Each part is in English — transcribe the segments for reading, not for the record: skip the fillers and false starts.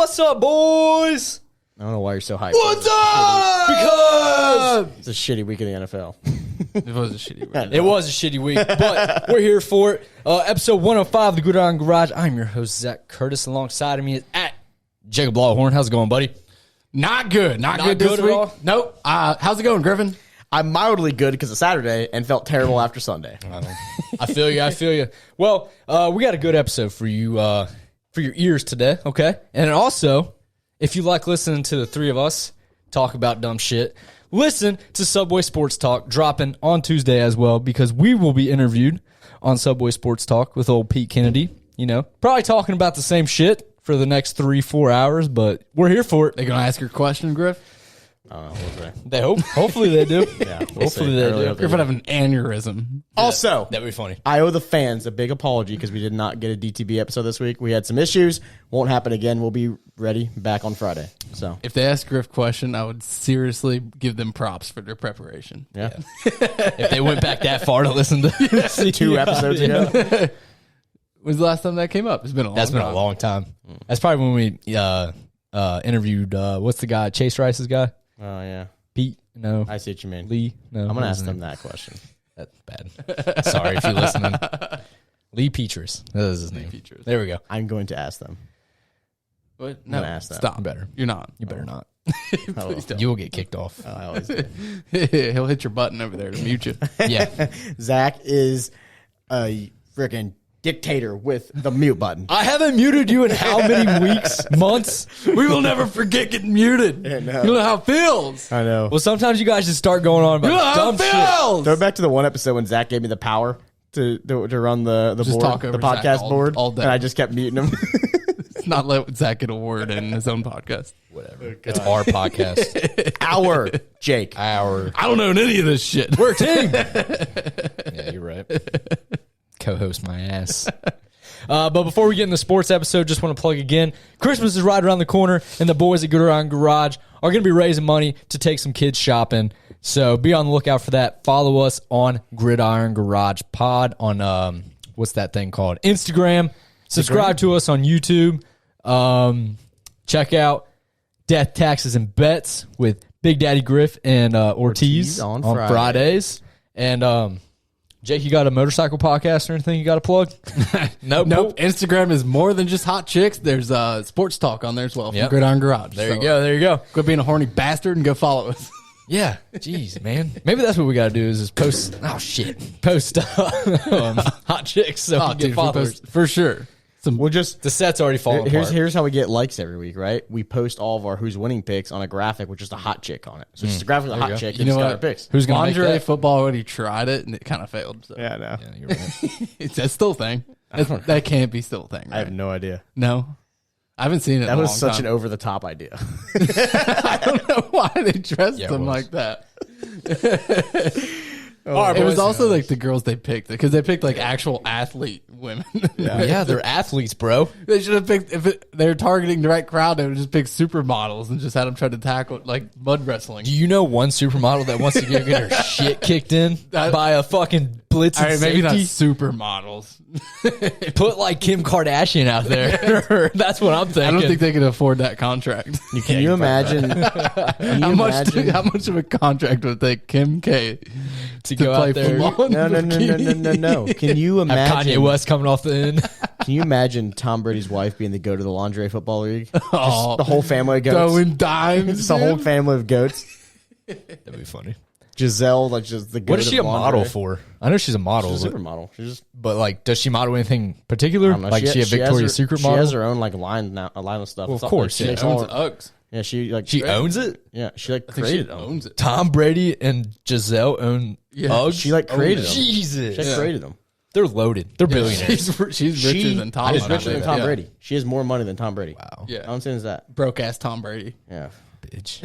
What's up, boys? I don't know why you're so hyped. What's up? Because It's a shitty week in the NFL. It was a shitty week. it was a shitty week, but we're here for it. Episode 105 of the Gridiron Garage. I'm your host, Zach Curtis. Alongside of me is at Jacob Lawhorn. How's it going, buddy? Not good. Not good good this at week. all? Nope. How's it going, Griffin? I'm mildly good because it's Saturday and felt terrible after Sunday. I feel you. I feel you. Well, we got a good episode for you, for your ears today, okay? And also, if you like listening to the three of us talk about dumb shit, listen to Subway Sports Talk dropping on Tuesday as well, because we will be interviewed on Subway Sports Talk with old Pete Kennedy. You know, probably talking about the same shit for the next 3-4 hours, but we're here for it. They gonna ask your question, Griff? We'll see. They hope. Hopefully they do. Yeah, we'll Hopefully see. they I really do. hope Griff would have an aneurysm. Also, That'd be funny. I owe the fans a big apology because we did not get a DTB episode this week. We had some issues. Won't happen again. We'll be ready back on Friday. So If they ask Griff question, I would seriously give them props for their preparation. yeah, If they went back that far to listen to 2 episodes ago. When's the last time that came up? It's been a long That's been time. a long time. That's probably when we interviewed, what's the guy, Chase Rice's guy? Oh yeah, Pete? No. I see what you mean. Lee? No. I'm what gonna was ask his them name? that question. That's bad. Sorry if you're listening. Lee Petrus. That is his name. Petrus. There we go. I'm going to ask them. What? I'm No, gonna ask that. stop. You better. You're not. You better not. Please don't. You will get kicked off. I always do. He'll hit your button over there to mute you. Yeah. Zach is a freaking dictator with the mute button. I haven't muted you in how many weeks, months? We will never forget getting muted. no. You know how it feels. I know. Well, sometimes you guys just start going on You know about how dumb it shit. feels. Throw back to the one episode when Zach gave me the power to run the Just board, talk the over podcast Zach all- board, all day. and I just kept muting him. Not let Zach get a word in his own podcast. Whatever. It's our podcast. Our Jake. Our. I don't know any of this shit. We're a team. Yeah, you're right. Co-host my ass. But before we get in the sports episode, just want to plug again. Christmas is right around the corner, and the boys at Gridiron Garage are going to be raising money to take some kids shopping. So be on the lookout for that. Follow us on Gridiron Garage Pod on, what's that thing called? Instagram. Subscribe to us on YouTube. Check out Death, Taxes, and Bets with Big Daddy Griff and Ortiz on Fridays. And Jake, you got a motorcycle podcast or anything you got to plug? Nope. Nope. Instagram is more than just hot chicks. There's sports talk on there as well from Yep. Gridiron Garage. There you go. There you go. Quit being a horny bastard and go follow us. Yeah. Jeez, man. Maybe that's what we got to do is just post. Oh, shit. Post hot chicks so we Oh, can get dude, followers. for sure. We'll just The set's already falling apart. here's how we get likes every week, right? We post all of our who's winning picks on a graphic with just a hot chick on it. So it's just a graphic with a hot go. chick. You and know it's got what? our picks. Who's going to make Lingerie that? football already tried it and it kind of failed. So. Yeah, I know. Yeah, you're right. That's still a thing. That can't be still a thing. I have Right? no idea. No. I haven't seen it. That in a was long such an time. over the top idea. I don't know why they dressed Yeah, it them was. like that. All right, It was boys. also like the girls they picked because they picked like actual athlete women. Yeah, they're athletes, bro. They should have picked they were targeting the right crowd. They would have just picked supermodels and just had them try to tackle like mud wrestling. Do you know one supermodel that wants to get her shit kicked in by a fucking blitz All and right, maybe not safety? supermodels. Put like Kim Kardashian out there. That's what I'm thinking. I don't think they could afford that contract. Can you imagine? Can you imagine? How much of a contract would take Kim K to go play out there. football? No. Can you Have imagine? Kanye West coming off the end. Can you imagine Tom Brady's wife being the goat of the lingerie football league? Oh, The whole family of goats. throwing dimes. Just a whole dude. family of goats. That'd be funny. Giselle, like just the goat. What is she a of model lingerie. for? I know she's a model, She's a but, supermodel. She's just but like, does she model anything particular? I don't know. Like, she a has Victoria's her- Secret She model? has her own like line now, a line of stuff. Well, It's of all- course, she yeah. makes Owns all- Uggs. Yeah, she like She owns it. Yeah, she like I think created she them. owns it. Tom Brady and Giselle own Yeah. Uggs. She like created them. Jesus, She like, created them. they're loaded. They're billionaires. She's richer than Tom. She's did not richer know than that. Tom Yeah. Brady. She has more money than Tom Brady. Wow, Yeah. How insane is that? Broke ass Tom Brady. Yeah. bitch.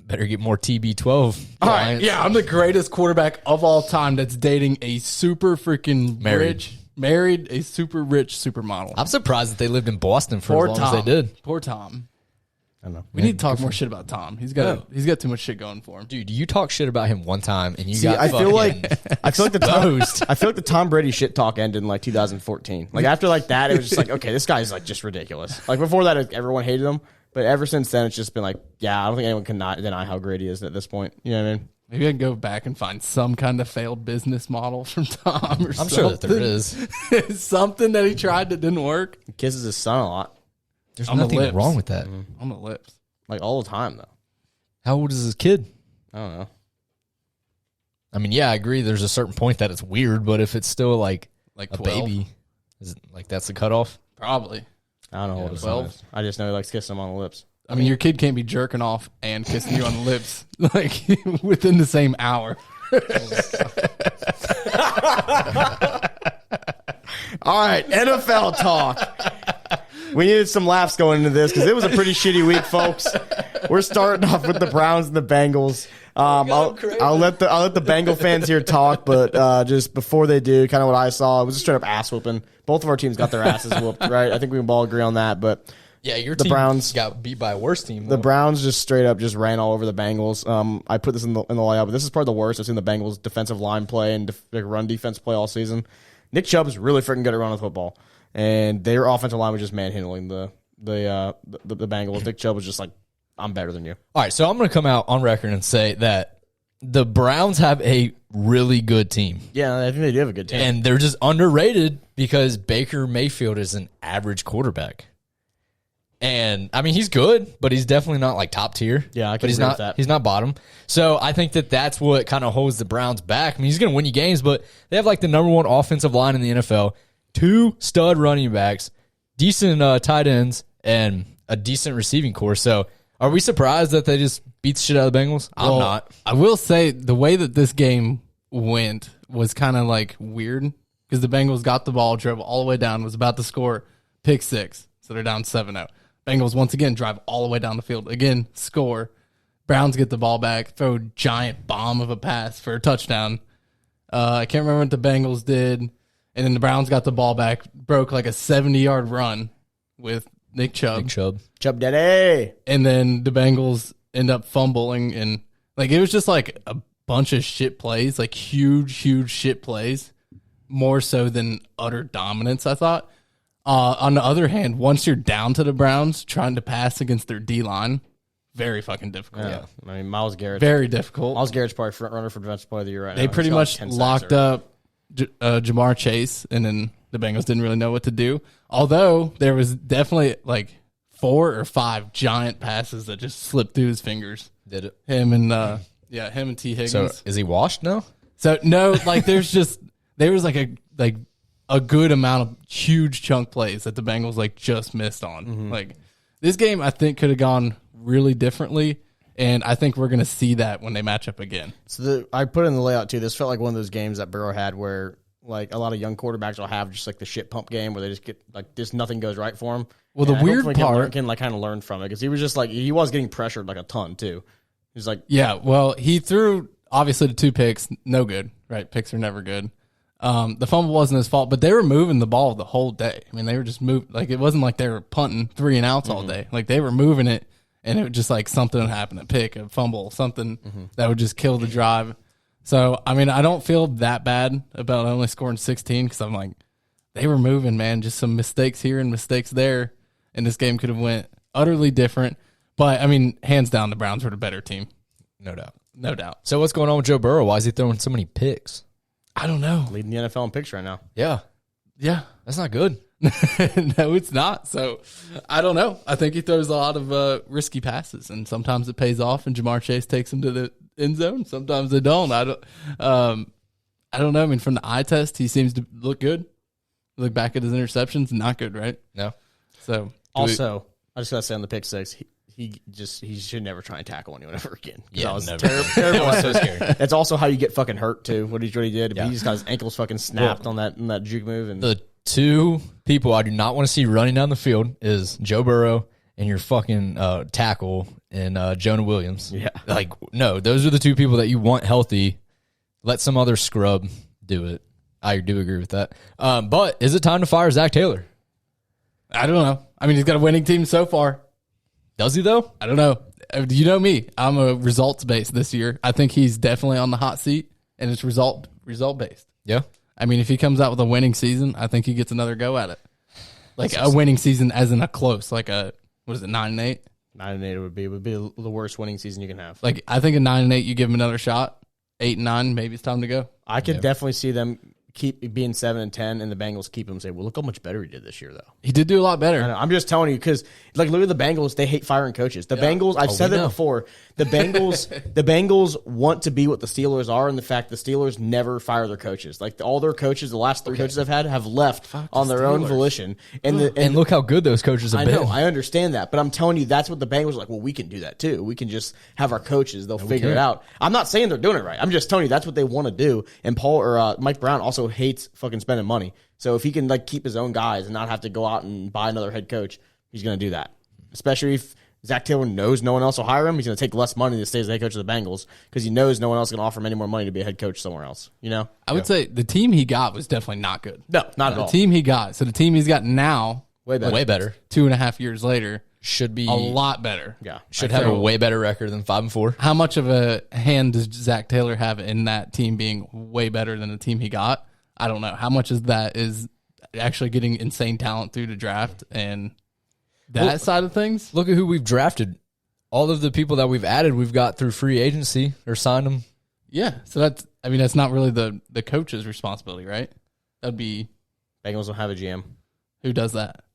Better get more TB12. All right, yeah, I'm the greatest quarterback of all time that's dating a super freaking married a super rich supermodel. I'm surprised that they lived in Boston for Poor as long Tom. as they did. Poor Tom. I don't know. We need to talk more shit about Tom. He's got too much shit going for him. Dude, you talk shit about him one time and you See, got I feel like exposed. I feel like the Tom Brady shit talk ended in like 2014. Like after like that, it was just like, okay, this guy's like just ridiculous. Like before that, everyone hated him, but ever since then, it's just been like, yeah, I don't think anyone can deny how great he is at this point. You know what I mean? Maybe I can go back and find some kind of failed business model from Tom or something. I'm sure that there is. Something that he tried that didn't work. He kisses his son a lot, There's On the nothing lips. wrong with that. On the lips. like all the time though. How old is his kid? I don't know. I mean, yeah, I agree. There's a certain point that it's weird, but if it's still like Like a 12? baby, is it like that's the cutoff? Probably. I don't know what his 12? son is. I just know he likes kissing him on the lips. I mean, your kid can't be jerking off and kissing you on the lips like within the same hour. All right, NFL talk. We needed some laughs going into this because it was a pretty shitty week, folks. We're starting off with the Browns and the Bengals. I'll let the Bengal fans here talk, but just before they do, kind of what I saw, it was a straight up ass whooping. Both of our teams got their asses whooped, right? I think we can all agree on that. But Yeah, your The team Browns- got beat by a worse team. the though. Browns just straight up just ran all over the Bengals. I put this in the layout, but this is probably the worst I've seen the Bengals defensive line play and run defense play all season. Nick Chubb is really freaking good at running the football, and their offensive line was just manhandling the Bengals. Nick Chubb was just like, I'm better than you. All right, so I'm going to come out on record and say that the Browns have a really good team. Yeah, I think they do have a good team. And they're just underrated because Baker Mayfield is an average quarterback. And I mean, he's good, but he's definitely not like top tier. Yeah, I can but he's agree not. with that. He's not bottom. So I think that that's what kind of holds the Browns back. I mean, he's going to win you games, but they have like the number one offensive line in the NFL, 2 stud running backs, decent tight ends, and a decent receiving core. So are we surprised that they just beat the shit out of the Bengals? I'm Well, not. I will say the way that this game went was kind of like weird because the Bengals got the ball, drove all the way down, was about to score, pick 6. So they're down 7-0. Bengals once again drive all the way down the field. Again, score. Browns get the ball back, throw a giant bomb of a pass for a touchdown. I can't remember what the Bengals did. And then the Browns got the ball back, broke like a 70-yard run with Nick Chubb. Big Chubb. Chubb Daddy. And then the Bengals end up fumbling. And like it was just like a bunch of shit plays, like huge shit plays, more so than utter dominance, I thought. On the other hand, once you're down to the Browns, trying to pass against their D-line, very fucking difficult. Yeah. I mean, Miles Garrett. Very difficult. Miles Garrett's probably front runner for defensive player of the year right now. They pretty He's got much 10 sacks locked already. up Jamar Chase, and then the Bengals didn't really know what to do. Although there was definitely like 4 or 5 giant passes that just slipped through his fingers. Did it? Him and T. Higgins. So is he washed now? So no, like there was like a good amount of huge chunk plays that the Bengals like just missed on. Like this game, I think could have gone really differently, and I think we're gonna see that when they match up again. So I put in the layout too. This felt like one of those games that Burrow had where like a lot of young quarterbacks will have just like the shit pump game where they just get like just nothing goes right for them. Well, the And I weird hopefully part- can like kind of learn from it because he was just like he was getting pressured like a ton too. He's like Yeah, well, he threw obviously the 2 picks, no good, right? Picks are never good. The fumble wasn't his fault, but they were moving the ball the whole day. I mean, they were just moving. Like, it wasn't like they were punting 3 and outs all day. Like, they were moving it, and it would just like something would happen, a pick, a fumble, something that would just kill the drive. So, I mean, I don't feel that bad about only scoring 16 because I'm like, they were moving, man. Just some mistakes here and mistakes there, and this game could have went utterly different. But, I mean, hands down, the Browns were the better team. No doubt. No doubt. So what's going on with Joe Burrow? Why is he throwing so many picks? I don't know. leading the NFL in picks right now. Yeah, Yeah. that's not good. No, it's not. So I don't know. I think he throws a lot of risky passes, and sometimes it pays off, and Jamar Chase takes him to the end zone. Sometimes they don't. I don't know. I mean, from the eye test, he seems to look good. Look back at his interceptions, not good, right? No. So Also, I just gotta say on the pick 6, he should never try and tackle anyone ever again. Yeah, that was never. terrible. That was so scary. That's also how you get fucking hurt too. What he did, Yeah. he just got his ankles fucking snapped on that juke move, and The 2 people I do not want to see running down the field is Joe Burrow and your fucking tackle and Jonah Williams. Yeah. Like, no, those are the 2 people that you want healthy. Let some other scrub do it. I do agree with that. But is it time to fire Zach Taylor? I don't know. I mean, he's got a winning team so far. Does he though? I don't know. You know me. I'm a results based this year. I think he's definitely on the hot seat, and it's result based. Yeah. I mean, if he comes out with a winning season, I think he gets another go at it. Like a winning season, as in a close, like a 9-8. 9-8 would be the worst winning season you can have. Like I think a 9-8, you give him another shot. 8-9, maybe it's time to go. I could definitely see them keep being 7-10, and the Bengals keep him and say, "Well, look how much better he did this year, though." He did do a lot better. I know. I'm just telling you because, like, look at the Bengals. They hate firing coaches. The Bengals. I've said that before. The Bengals want to be what the Steelers are, and the fact the Steelers never fire their coaches. Like all their coaches, the last 3 coaches I've had have left on their own volition. And look how good those coaches have I been. know. I understand that, but I'm telling you, that's what the Bengals are like. Well, we can do that too. We can just have our coaches. They'll figure it out. I'm not saying they're doing it right. I'm just telling you that's what they want to do. And Mike Brown also hates fucking spending money. So if he can like keep his own guys and not have to go out and buy another head coach, he's going to do that. Especially if Zach Taylor knows no one else will hire him, he's going to take less money to stay as the head coach of the Bengals because he knows no one else is going to offer him any more money to be a head coach somewhere else. You know, I would say the team he got was definitely not good. No, not at all. The team he got. So the team he's got now, Way better. 2.5 years later, Should be a lot better. Yeah, Should have a way better record than 5-4. How much of a hand does Zach Taylor have in that team being way better than the team he got? I don't know. How much of that is actually getting insane talent through the draft and that side of things? Look at who we've drafted. All of the people that we've added, we've got through free agency or signed them. Yeah. So that's not really the coach's responsibility, right? That'd be Bengals don't have a GM. who does that?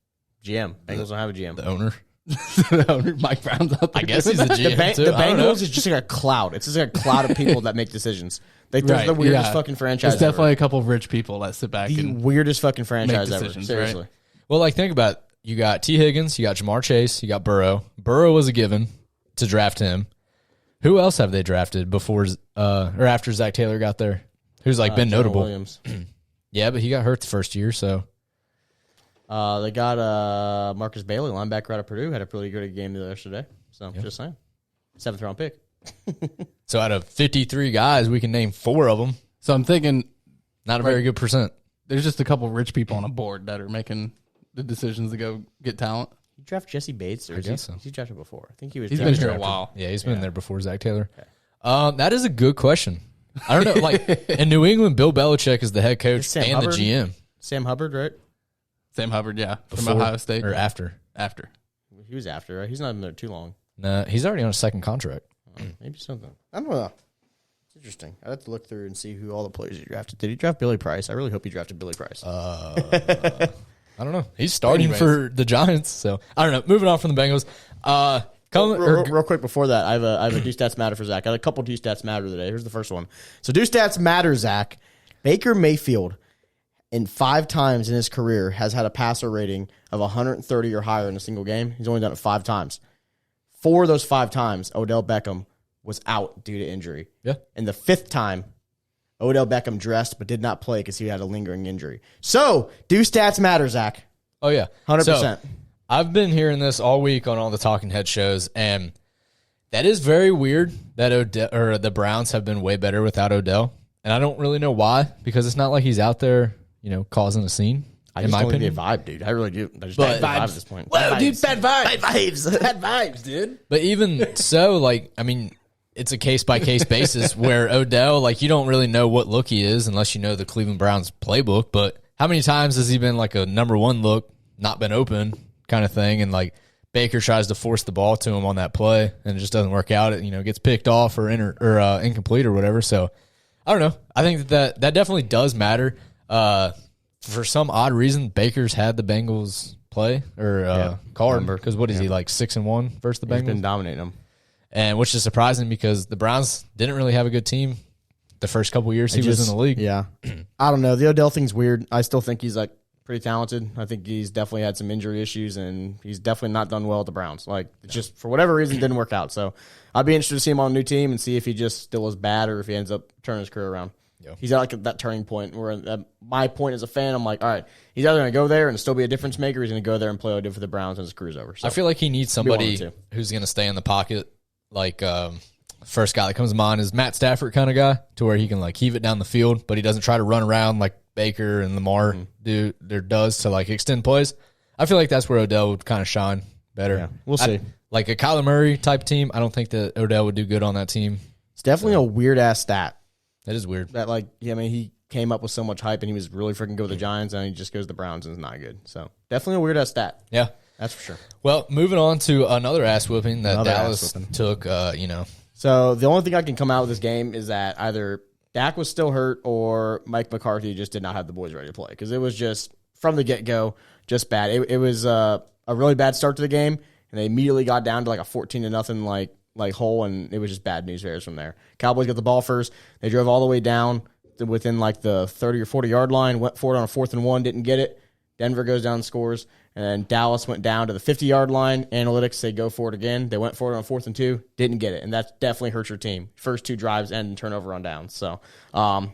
GM. Bengals don't have a GM. The owner. The owner, Mike Brown's out there. I guess he's a GM too. The I don't know. Bengals is just like a cloud. It's just like a cloud of people that make decisions. They're the weirdest fucking franchise There's definitely ever. a couple of rich people that sit back The and weirdest fucking franchise make ever. decisions, Seriously. right? Well, like think about it. You got T. Higgins, you got Jamar Chase, you got Burrow. Burrow was a given to draft him. Who else have they drafted before or after Zach Taylor got there? Who's like been Jonah notable? Williams. Yeah, but he got hurt the first year, so They got Marcus Bailey, linebacker out of Purdue, had a pretty good game yesterday. So just saying, 7th round pick. so out of 53 guys, we can name 4 of them. So I'm thinking Not a very good percent. there's just a couple of rich people on a board that are making the decisions to go get talent. You draft Jesse Bates, or is guess so. he drafted before? I think he was. He's been drafted here a after. while. Yeah, he's been there before Zach Taylor. That is a good question. I don't know. Like in New England, Bill Belichick is the head coach Sam and Hubbard? the GM. Sam Hubbard, right? Sam Hubbard, yeah, from Before Ohio State. or after? After. He was after, right? He's not been there too long. No, he's already on a second contract. Maybe something. I don't know. It's interesting. I'd have to look through and see who all the players he drafted. Did he draft Billy Price? I really hope he drafted Billy Price. I don't know. He's starting Anyways. for the Giants, so I don't know. Moving on from the Bengals. Real quick before that, I have a Do Stats Matter for Zach. I had a couple Do Stats Matter today. Here's the first one. So Do Stats Matter, Zach. Baker Mayfield, in 5 times in his career, has had a passer rating of 130 or higher in a single game. He's only done it 5 times. 4 of those 5 times, Odell Beckham was out due to injury. Yeah. And the 5th time, Odell Beckham dressed but did not play because he had a lingering injury. So, Do Stats Matter, Zach. Oh yeah, 100%. So, I've been hearing this all week on all the Talking Head shows, and that is very weird that the Browns have been way better without Odell, and I don't really know why, because it's not like he's out there, causing a scene. I in just my don't opinion, get vibe, dude. I really do. I just But- bad vibes at this point. Whoa, Bad dude, vibes. bad vibes. Bad vibes. Bad vibes, dude. but even so, it's a case by case basis where Odell, you don't really know what look he is unless you know the Cleveland Browns playbook. But how many times has he been like a number 1 look, not been open kind of thing, and Baker tries to force the ball to him on that play, and it just doesn't work out. It gets picked off or incomplete or whatever. So I don't know. I think that definitely does matter. For some odd reason, Baker's had the Bengals play or card because what is he 6-1 versus the He's Bengals? been dominating them. And which is surprising because the Browns didn't really have a good team the first couple years he was in the league. Yeah. I don't know. The Odell thing's weird. I still think he's pretty talented. I think he's definitely had some injury issues, and he's definitely not done well at the Browns. Just for whatever reason, didn't work out. So I'd be interested to see him on a new team and see if he just still is bad or if he ends up turning his career around. Yeah. He's at that turning point where at my point as a fan, I'm like, all right, he's either going to go there and still be a difference maker, or he's going to go there and play what he did for the Browns and his career's over. So I feel like he needs somebody who's going to stay in the pocket. First guy that comes to mind is Matt Stafford kind of guy, to where he can heave it down the field, but he doesn't try to run around like Baker and Lamar does to extend plays. I feel like that's where Odell would kind of shine better. Yeah, we'll see. like a Kyler Murray type team, I don't think that Odell would do good on that team. It's definitely a weird ass stat. That is weird. That he came up with so much hype and he was really freaking good with the Giants, and he just goes to the Browns and it's not good. So definitely a weird ass stat. Yeah, that's for sure. Well, moving on to another ass whooping that Dallas took. So the only thing I can come out with this game is that either Dak was still hurt or Mike McCarthy just did not have the boys ready to play, because it was just from the get go just bad. It was a really bad start to the game, and they immediately got down to like a 14-0 like hole, and it was just bad news bears from there. Cowboys got the ball first. They drove all the way down to within like the 30 or 40 yard line, went for it on a 4th and 1, didn't get it. Denver goes down and scores, and then Dallas went down to the 50-yard line. Analytics say go for it again. They went for it on 4th and 2, didn't get it, and that definitely hurts your team. First 2 drives end in turnover on downs. So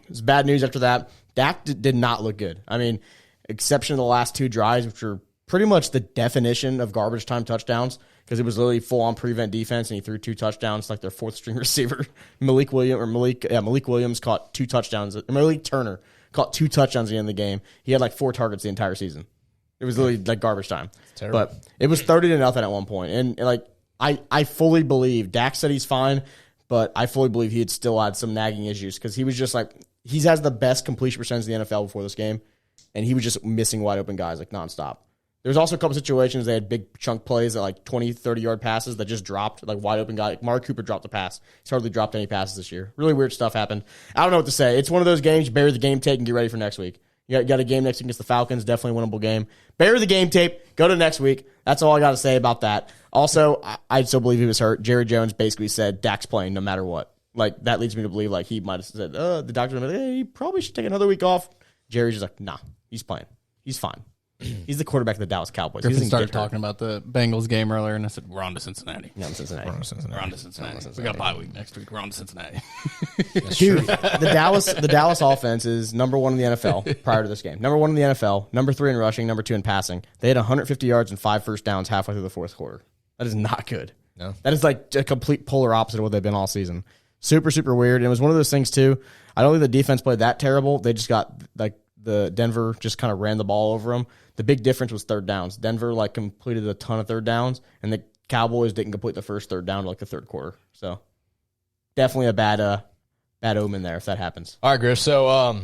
it's bad news after that. Dak did not look good. I mean, exception of the last 2 drives, which were pretty much the definition of garbage time touchdowns, because it was literally full-on prevent defense, and he threw 2 touchdowns like their 4th-string receiver. Malik Williams caught 2 touchdowns. Malik Turner caught 2 touchdowns at the end of the game. He had like 4 targets the entire season. It was literally like garbage time. But it was 30-0 at one point. And like I fully believe, Dak said he's fine, but I fully believe he had still had some nagging issues, because he was just like, he has the best completion percentage in the NFL before this game, and he was just missing wide open guys like nonstop. There's also a couple situations they had big chunk plays at like 20, 30-yard passes that just dropped, like wide open guy. Like Mark Cooper dropped a pass. He's hardly dropped any passes this year. Really weird stuff happened. I don't know what to say. It's one of those games, you bury the game tape and get ready for next week. You got a game next week against the Falcons, definitely a winnable game. Bury the game tape, go to next week. That's all I got to say about that. Also, I still believe he was hurt. Jerry Jones basically said Dak's playing no matter what. Like, that leads me to believe like he might have said, the doctor might have, he probably should take another week off. Jerry's just like, nah, he's playing. He's fine. He's the quarterback of the Dallas Cowboys. Griffin started talking about the Bengals game earlier, and I said, we're on to Cincinnati. Yeah, Cincinnati. We're on to Cincinnati. We got a bye week next week. We're on to Cincinnati. Dude, the Dallas offense is number 1 in the NFL prior to this game. Number 1 in the NFL, number 3 in rushing, number 2 in passing. They had 150 yards and 5 first downs halfway through the 4th quarter. That is not good. No. That is like a complete polar opposite of what they've been all season. Super, super weird. And it was one of those things, too. I don't think the defense played that terrible. They just got, like, the Denver just kind of ran the ball over them. The big difference was 3rd downs. Denver, like, completed a ton of 3rd downs, and the Cowboys didn't complete the first 3rd down to, like, the 3rd quarter. So, definitely a bad omen there if that happens. All right, Griff. So,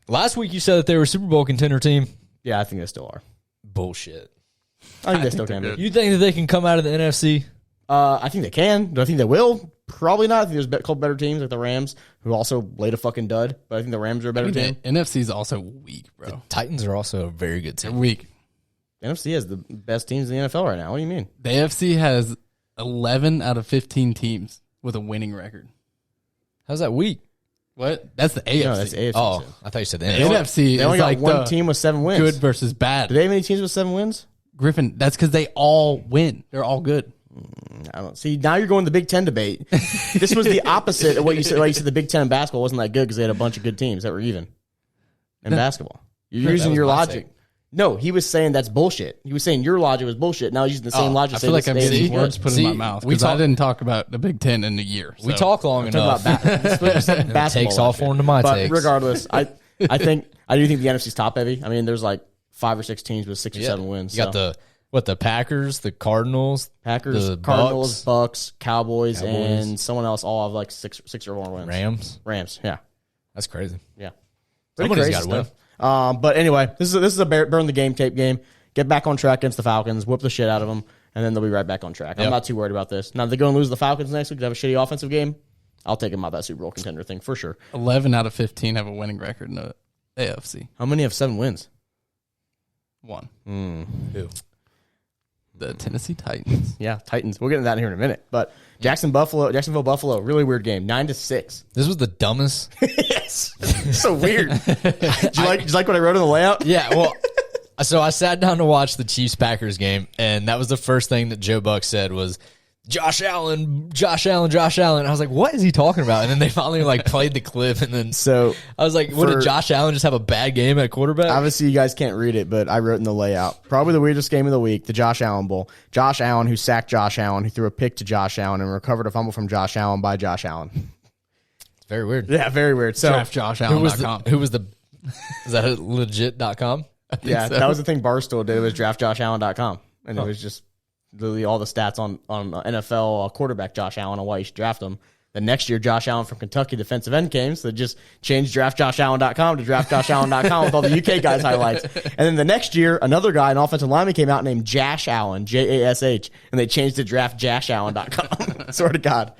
last week you said that they were a Super Bowl contender team. Yeah, I think they still are. Bullshit. I think they still can be. You think that they can come out of the NFC? I think they can. Do I think they will? Probably not. I think there's a couple better teams like the Rams, who also laid a fucking dud. But I think the Rams are a better team. NFC is also weak, bro. The Titans are also a very good team. They're weak. The NFC has the best teams in the NFL right now. What do you mean? The AFC has 11 out of 15 teams with a winning record. How's that weak? What? That's the AFC. No, that's AFC. Oh, I thought you said the The NFC. NFC They only is got like one team with 7 wins. good versus bad. Do they have any teams with 7 wins? Griffin, that's because they all win. They're all good. I don't see. Now you're going the Big Ten debate. This was the opposite of what you said. Why you said the Big Ten in basketball wasn't that good because they had a bunch of good teams that were even in basketball. You're using your logic. No, he was saying that's bullshit. He was saying your logic was bullshit. Now he's using the same logic. I feel like I'm getting these words put in my See, mouth we because I didn't talk about the Big Ten in a year. We so. talk long enough. basketball. Takes all form to my But takes. regardless, I do think the NFC's top heavy. I mean, there's like 5 or 6 teams with 6 or 7 wins. You got the Packers, the Cardinals, Packers, the Cardinals, Bucks, Cowboys, and someone else all have like 6 or more wins. Rams, yeah. That's crazy. Yeah. Somebody's got to win. But anyway, this is a burn the game tape game. Get back on track against the Falcons, whoop the shit out of them, and then they'll be right back on track. I'm not too worried about this. Now, if they go and lose the Falcons next week, they have a shitty offensive game, I'll take them out that Super Bowl contender thing for sure. 11 out of 15 have a winning record in the AFC. How many have 7 wins? 1. Who? The Tennessee Titans. Yeah, Titans. We'll get into that here in a minute. But Jacksonville, Buffalo, really weird game. 9-6. This was the dumbest. Yes. So weird. Did you like what I wrote in the layout? Yeah, well, so I sat down to watch the Chiefs-Packers game, and that was the first thing that Joe Buck said was, Josh Allen. I was like, what is he talking about? And then they finally played the clip, and then So I was like, what, did Josh Allen just have a bad game at quarterback? obviously you guys can't read it, but I wrote in the layout. Probably the weirdest game of the week, the Josh Allen Bowl. Josh Allen, who sacked Josh Allen, who threw a pick to Josh Allen and recovered a fumble from Josh Allen by Josh Allen. It's very weird. Yeah, very weird. So DraftJoshAllen.com. Is that a legit.com? yeah, that was the thing Barstool did, was draftjoshallen.com. And it was just literally all the stats on NFL quarterback Josh Allen and why you should draft him. The next year, Josh Allen from Kentucky defensive end came, so they just changed draftjoshallen.com to draftjoshallen.com with all the UK guys' highlights. And then the next year, another guy, an offensive lineman, came out named Jash Allen, Jash, and they changed to draftjashallen.com. Swear to God.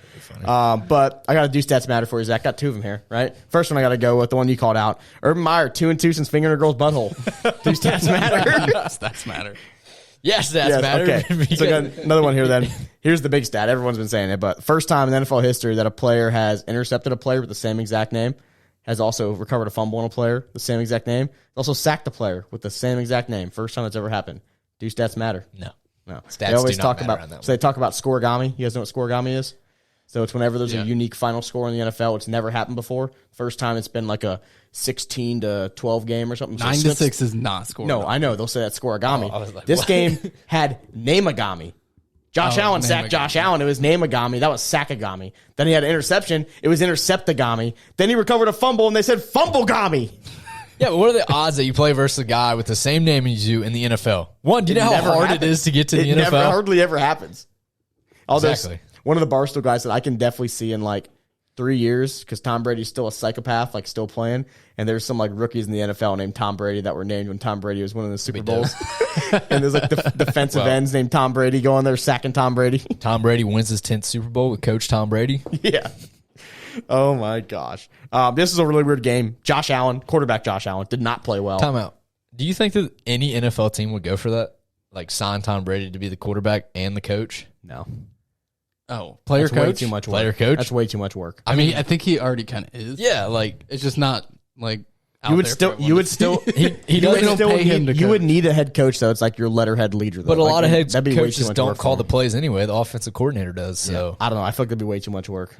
But I got to do stats matter for you, Zach. Got 2 of them here, right? First one I got to go with the one you called out. Urban Meyer, 2-2 since fingering a girl's butthole. Do stats matter? Stats matter. Yes, that's matter. Okay. So I got another one here then. Here's the big stat. Everyone's been saying it, but first time in NFL history that a player has intercepted a player with the same exact name, has also recovered a fumble on a player, the same exact name, also sacked a player with the same exact name. First time it's ever happened. Do stats matter? No. Stats they always do not talk matter about so they talk about scoregami. You guys know what scoregami is? So it's whenever there's a unique final score in the NFL. It's never happened before. First time it's been like a 16 to 12 game or something. 9-6 is not scoring. No, I know. They'll say that's scoregami. Like, this what? game had Namagami. Josh Allen sacked Josh Allen. It was Namagami. That was Sackagami. Then he had an interception. It was Interceptagami. Then he recovered a fumble, and they said Fumblegami. Yeah, but what are the odds that you play versus a guy with the same name as you in the NFL? One, do you know how hard it is to get to the NFL? It hardly ever happens. Exactly. One of the Barstool guys that I can definitely see in like 3 years, because Tom Brady's still a psychopath, like still playing, and there's some like rookies in the NFL named Tom Brady that were named when Tom Brady was winning the Super Bowls. And there's like defensive ends named Tom Brady going there sacking Tom Brady. Tom Brady wins his 10th Super Bowl with Coach Tom Brady. Yeah. Oh my gosh. This is a really weird game. Josh Allen, quarterback Josh Allen, did not play well. Time out. Do you think that any NFL team would go for that? Like sign Tom Brady to be the quarterback and the coach? No. Oh, player That's way coach? too much work. Player coach? That's way too much work. I mean, I think he already kind of is. Yeah, like It's just not like out You would there still, for you would everyone to still, see. he you doesn't would still pay him need, to you would coach. need a head coach though. It's like your letterhead leader. Though. but a Like, lot of head that'd be way too coaches much don't work call for the him. plays anyway. The offensive coordinator does. So I don't know. I feel like that'd be way too much work.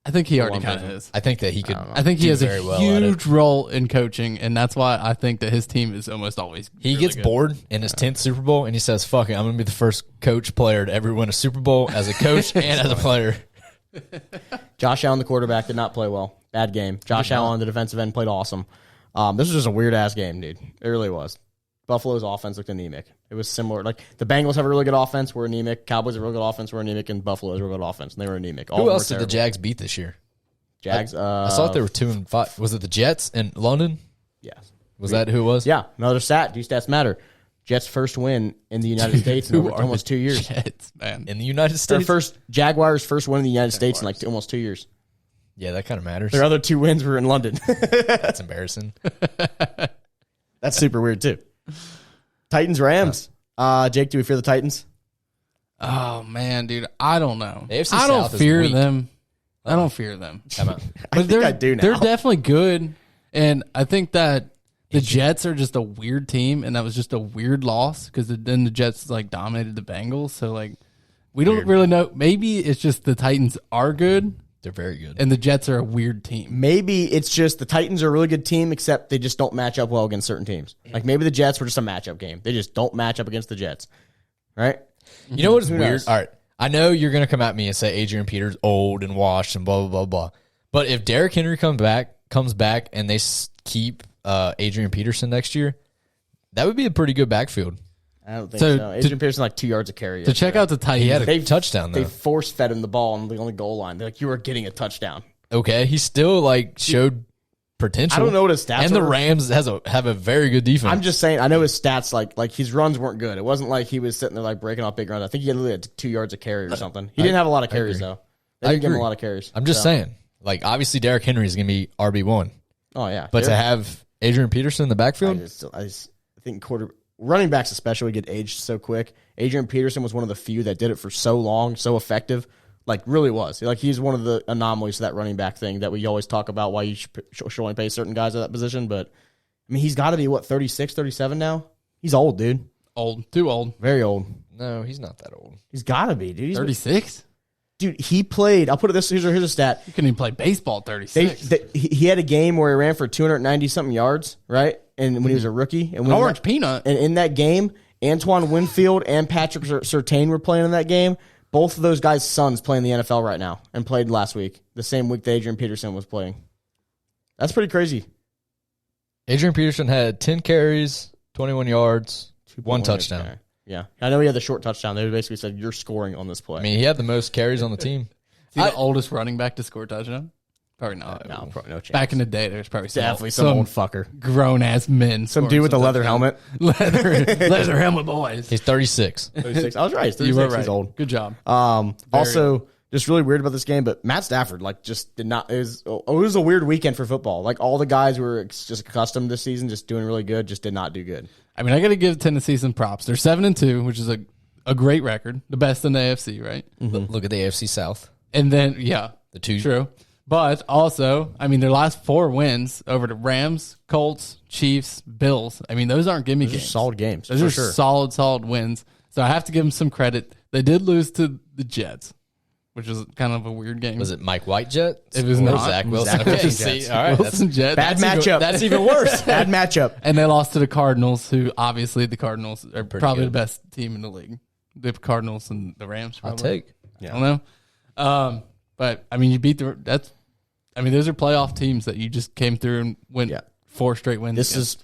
I think he already one kind of person. is. I think that he could. I think he do has a very well at it. huge role in coaching, and that's why I think that his team is almost always He really gets good. bored in his 10th Super Bowl, and he says, "Fuck it, I'm going to be the first coach player to ever win a Super Bowl as a coach and as a player." Josh Allen, the quarterback, did not play well. Bad game. Josh Allen, the defensive end, played awesome. This was just a weird ass game, dude. It really was. Buffalo's offense looked anemic. It was similar. Like the Bengals have a really good offense, we're anemic. Cowboys have a really good offense, we're anemic, and Buffalo has a really good offense, and they were anemic. All Who were else did the terrible. Jags beat this year? Jags? I saw they were 2-5. Was it the Jets in London? Yeah. Was that who it was? Yeah. Another stat. Do stats matter? Jets' first win in the United States in Who are almost the 2 years. Jets, man. In the United Their States? Jaguars' first win in the United States in like almost 2 years. Yeah, that kind of matters. Their other 2 wins were in London. That's embarrassing. That's super weird too. Titans, Rams. Jake, do we fear the Titans? Oh man, dude, I don't know. The AFC I don't South is fear weak. them. I don't fear them. Come on. I think I do now. They're definitely good, and I think that the Jets are just a weird team, and that was just a weird loss because then the Jets like dominated the Bengals. So like, we don't really know. Maybe it's just the Titans are good, They're very good. and the Jets are a weird team. Maybe it's just the Titans are a really good team, except they just don't match up well against certain teams. Like maybe the Jets were just a matchup game. They just don't match up against the Jets, right? You know what's Who weird? knows? All right. I know you're going to come at me and say Adrian Peter's old and washed and blah, blah, blah, blah. But if Derrick Henry comes back and they keep Adrian Peterson next year, that would be a pretty good backfield. I don't think So, so. Adrian Peterson like 2 yards of carry. To check out the Titans, He had a They- touchdown, though. They force fed him the ball on the only goal line. They're like, you were getting a touchdown. Okay. He still, like, showed potential. I don't know what his stats And the are. Rams have a very good defense. I'm just saying, I know his stats, like his runs weren't good. It wasn't like he was sitting there like breaking off big runs. I think he had literally 2 yards of carry or something. He didn't have a lot of carries though. They didn't give him a agree. lot of carries. I'm just So- saying. Like, obviously, Derrick Henry is going to be RB1. Oh yeah, But to Derrick- have Adrian Peterson in the backfield, I just think running backs especially get aged so quick. Adrian Peterson was one of the few that did it for so long, so effective. Like really was. Like he's one of the anomalies to that running back thing that we always talk about why you should only pay certain guys at that position. But I mean, he's got to be what 36, 37 now. He's old, dude. old, too old. Very old. no, he's not that old. He's got to be, dude. 36. Dude, he played. I'll put it this. Here's a stat. You couldn't even play baseball at 36. He had a game where he ran for 290 something yards, right? And when he was a rookie, and when Orange peanut. and in that game, Antoine Winfield and Patrick Surtain were playing in that game. Both of those guys' sons play in the NFL right now and played last week, the same week that Adrian Peterson was playing. That's pretty crazy. Adrian Peterson had 10 carries, 21 yards, 1 touchdown. Yeah. I know he had the short touchdown. They basically said, you're scoring on this play. I mean, he had the most carries on the team. Is he the oldest running back to score a touchdown? Probably not. No, probably no chance. Back in the day, there's probably Definitely some old fucker. Grown-ass men. Some dude with a leather helmet. leather helmet boys. He's 36. 36. I was right. He's 36. You were right. He's old. Good job. Also, just really weird about this game, but Matt Stafford, like, just did not. It was a weird weekend for football. Like, all the guys who were just accustomed this season, just doing really good, just did not do good. I mean, I got to give Tennessee some props. They're 7-2, which is a great record, the best in the AFC, right? Mm-hmm. Look at the AFC South. And then, yeah, the two. True. But also, I mean, their last 4 wins over the Rams, Colts, Chiefs, Bills. I mean, those aren't gimme games. Solid games. Those are solid wins. So I have to give them some credit. They did lose to the Jets, which was kind of a weird game. Was it Mike White Jet? It was not. Zach Wilson. Zach Wilson See, all right, Wilson Jets. Bad matchup. That's even worse. Bad matchup. And they lost to the Cardinals, who obviously the Cardinals are probably good. the best team in the league. The Cardinals and the Rams. Probably. I'll take. Yeah. I don't know. But I mean, you beat those are playoff teams that you just came through and went 4 straight wins. This is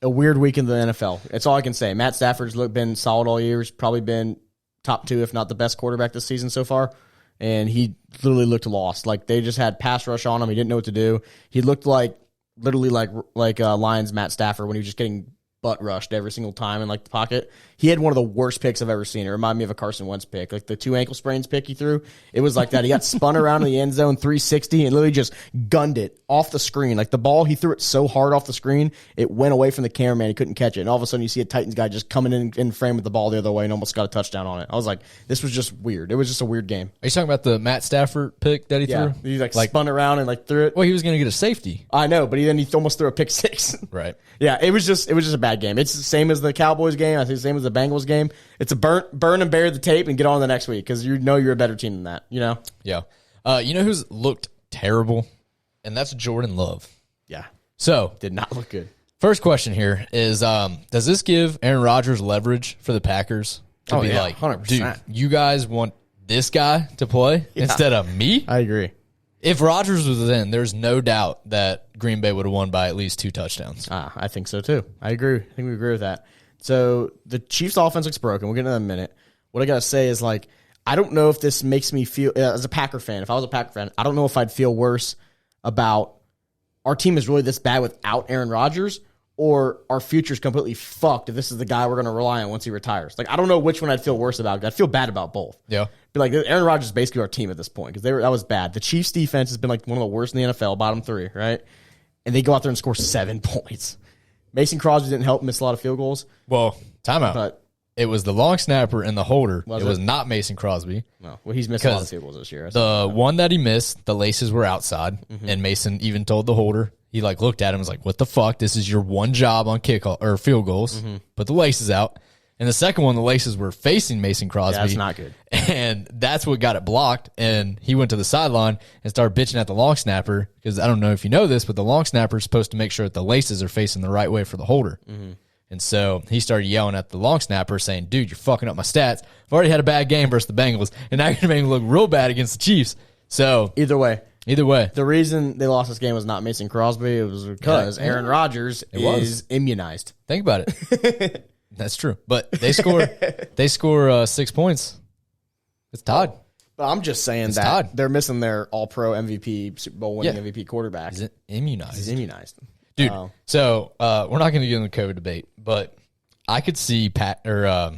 a weird week in the NFL. That's all I can say. Matt Stafford's been solid all year. He's probably been top 2, if not the best quarterback this season so far. And he literally looked lost. Like, they just had pass rush on him. He didn't know what to do. He looked literally like Lions Matt Stafford when he was just getting butt rushed every single time in like the pocket. He had one of the worst picks I've ever seen. It reminded me of a Carson Wentz pick, like the 2 ankle sprains pick he threw. It was like that. He got spun around in the end zone 360 and literally just gunned it off the screen. Like, the ball, he threw it so hard off the screen, it went away from the cameraman. He couldn't catch it. And all of a sudden you see a Titans guy just coming in frame with the ball the other way and almost got a touchdown on it. I was like, this was just weird. It was just a weird game. Are you talking about the Matt Stafford pick that he threw? He spun around and threw it. Well, he was going to get a safety. I know, but he almost threw a pick 6. Right. Yeah, it was just a bad game. It's the same as the Cowboys game. I think the same as the Bengals game. It's a burn and bury the tape and get on the next week because you know you're a better team than that. You know. Yeah. You know who's looked terrible, and that's Jordan Love. Yeah. So did not look good. First question here is: does this give Aaron Rodgers leverage for the Packers to be like, 100%. dude, you guys want this guy to play instead of me? I agree. If Rodgers was in, there's no doubt that Green Bay would have won by at least 2 touchdowns. I think so too. I agree. I think we agree with that. So the Chiefs' offense looks broken. We'll get into that in a minute. What I got to say is, like, I don't know if this makes me feel, as a Packer fan, if I was a Packer fan, I don't know if I'd feel worse about our team is really this bad without Aaron Rodgers, or our future's completely fucked if this is the guy we're going to rely on once he retires. Like, I don't know which one I'd feel worse about. I'd feel bad about both. Yeah. But like, Aaron Rodgers is basically our team at this point because that was bad. The Chiefs' defense has been like one of the worst in the NFL, bottom 3, right? And they go out there and score 7 points. Mason Crosby didn't help, miss a lot of field goals. Well, timeout. But it was the long snapper and the holder. It was not Mason Crosby. No, well, he's missed a lot of field goals this year. The one that he missed, the laces were outside, and Mason even told the holder. He looked at him and was like, "What the fuck? This is your one job on field goals. Put the laces out." And the second one, the laces were facing Mason Crosby. Yeah, that's not good. And that's what got it blocked. And he went to the sideline and started bitching at the long snapper because I don't know if you know this, but the long snapper is supposed to make sure that the laces are facing the right way for the holder. And so he started yelling at the long snapper saying, "Dude, you're fucking up my stats. I've already had a bad game versus the Bengals, and now you're going to make me look real bad against the Chiefs." So Either way, the reason they lost this game was not Mason Crosby. It was because Aaron Rodgers is immunized. Think about it. That's true. But they score 6 points. It's tied. But I'm just saying they're missing their all-pro MVP, Super Bowl winning MVP quarterback. He's immunized. He's immunized. Dude, so we're not going to get into the COVID debate, but I could see Aaron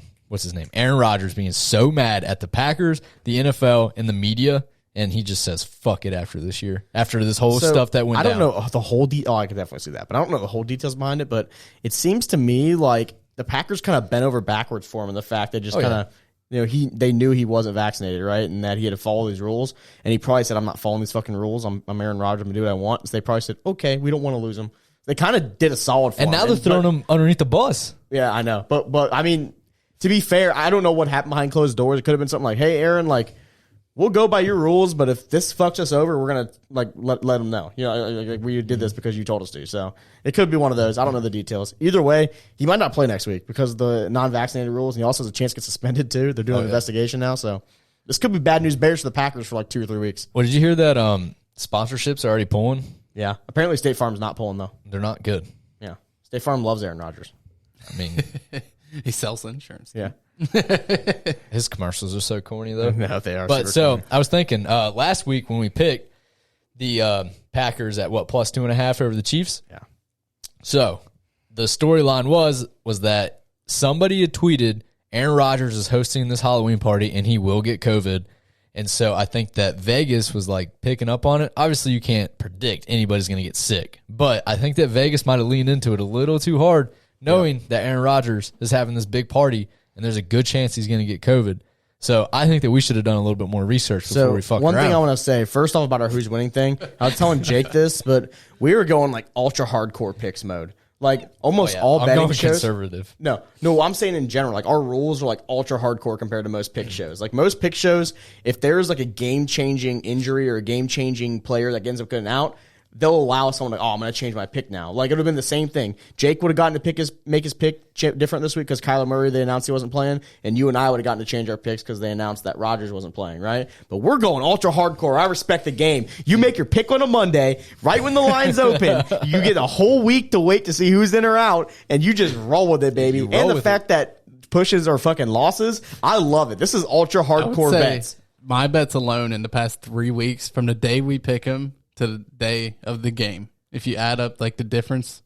Rodgers being so mad at the Packers, the NFL, and the media, and he just says, "Fuck it," after this year, after this whole stuff that went down. I don't know the whole I could definitely see that, but I don't know the whole details behind it, but it seems to me like the Packers kind of bent over backwards for him, and the fact they just they knew he wasn't vaccinated, right, and that he had to follow these rules, and he probably said, "I'm not following these fucking rules. I'm Aaron Rodgers. I'm gonna do what I want." So they probably said, "Okay, we don't want to lose him." They kind of did a solid for him. And now they're throwing him underneath the bus. Yeah, I know, but I mean, to be fair, I don't know what happened behind closed doors. It could have been something like, "Hey, Aaron, like, we'll go by your rules, but if this fucks us over, we're gonna let them know. You know, like, we did this because you told us to." So it could be one of those. I don't know the details. Either way, he might not play next week because of the non-vaccinated rules, and he also has a chance to get suspended too. They're doing an investigation now, so this could be bad news bears for the Packers for like 2 or 3 weeks. Well, did you hear that sponsorships are already pulling? Yeah, apparently State Farm's not pulling though. They're not good. Yeah, State Farm loves Aaron Rodgers. I mean, He sells insurance. Yeah. His commercials are so corny though. No, they are. But so I was thinking last week when we picked the Packers at what plus 2.5 over the Chiefs. Yeah. So the storyline was that somebody had tweeted Aaron Rodgers is hosting this Halloween party and he will get COVID. And so I think that Vegas was like picking up on it. Obviously, you can't predict anybody's going to get sick, but I think that Vegas might have leaned into it a little too hard, knowing that Aaron Rodgers is having this big party and there's a good chance he's going to get COVID. So I think that we should have done a little bit more research before we fuck around. One thing I want to say, first off about our who's winning thing, I was telling Jake this, but we were going like ultra hardcore picks mode. Like almost all I'm betting going shows. conservative. No, I'm saying in general, like our rules are like ultra hardcore compared to most pick shows. Like most pick shows, if there's like a game changing injury or a game changing player that ends up getting out, they'll allow someone to, I'm going to change my pick now. Like it would have been the same thing. Jake would have gotten to make his pick different this week because Kyler Murray, they announced he wasn't playing, and you and I would have gotten to change our picks because they announced that Rodgers wasn't playing, right? But we're going ultra hardcore. I respect the game. You make your pick on a Monday, right when the line's open. You get a whole week to wait to see who's in or out, and you just roll with it, baby. And the fact that pushes are fucking losses, I love it. This is ultra hardcore bets. My bets alone in the past 3 weeks, from the day we pick them to the day of the game, if you add up like the difference,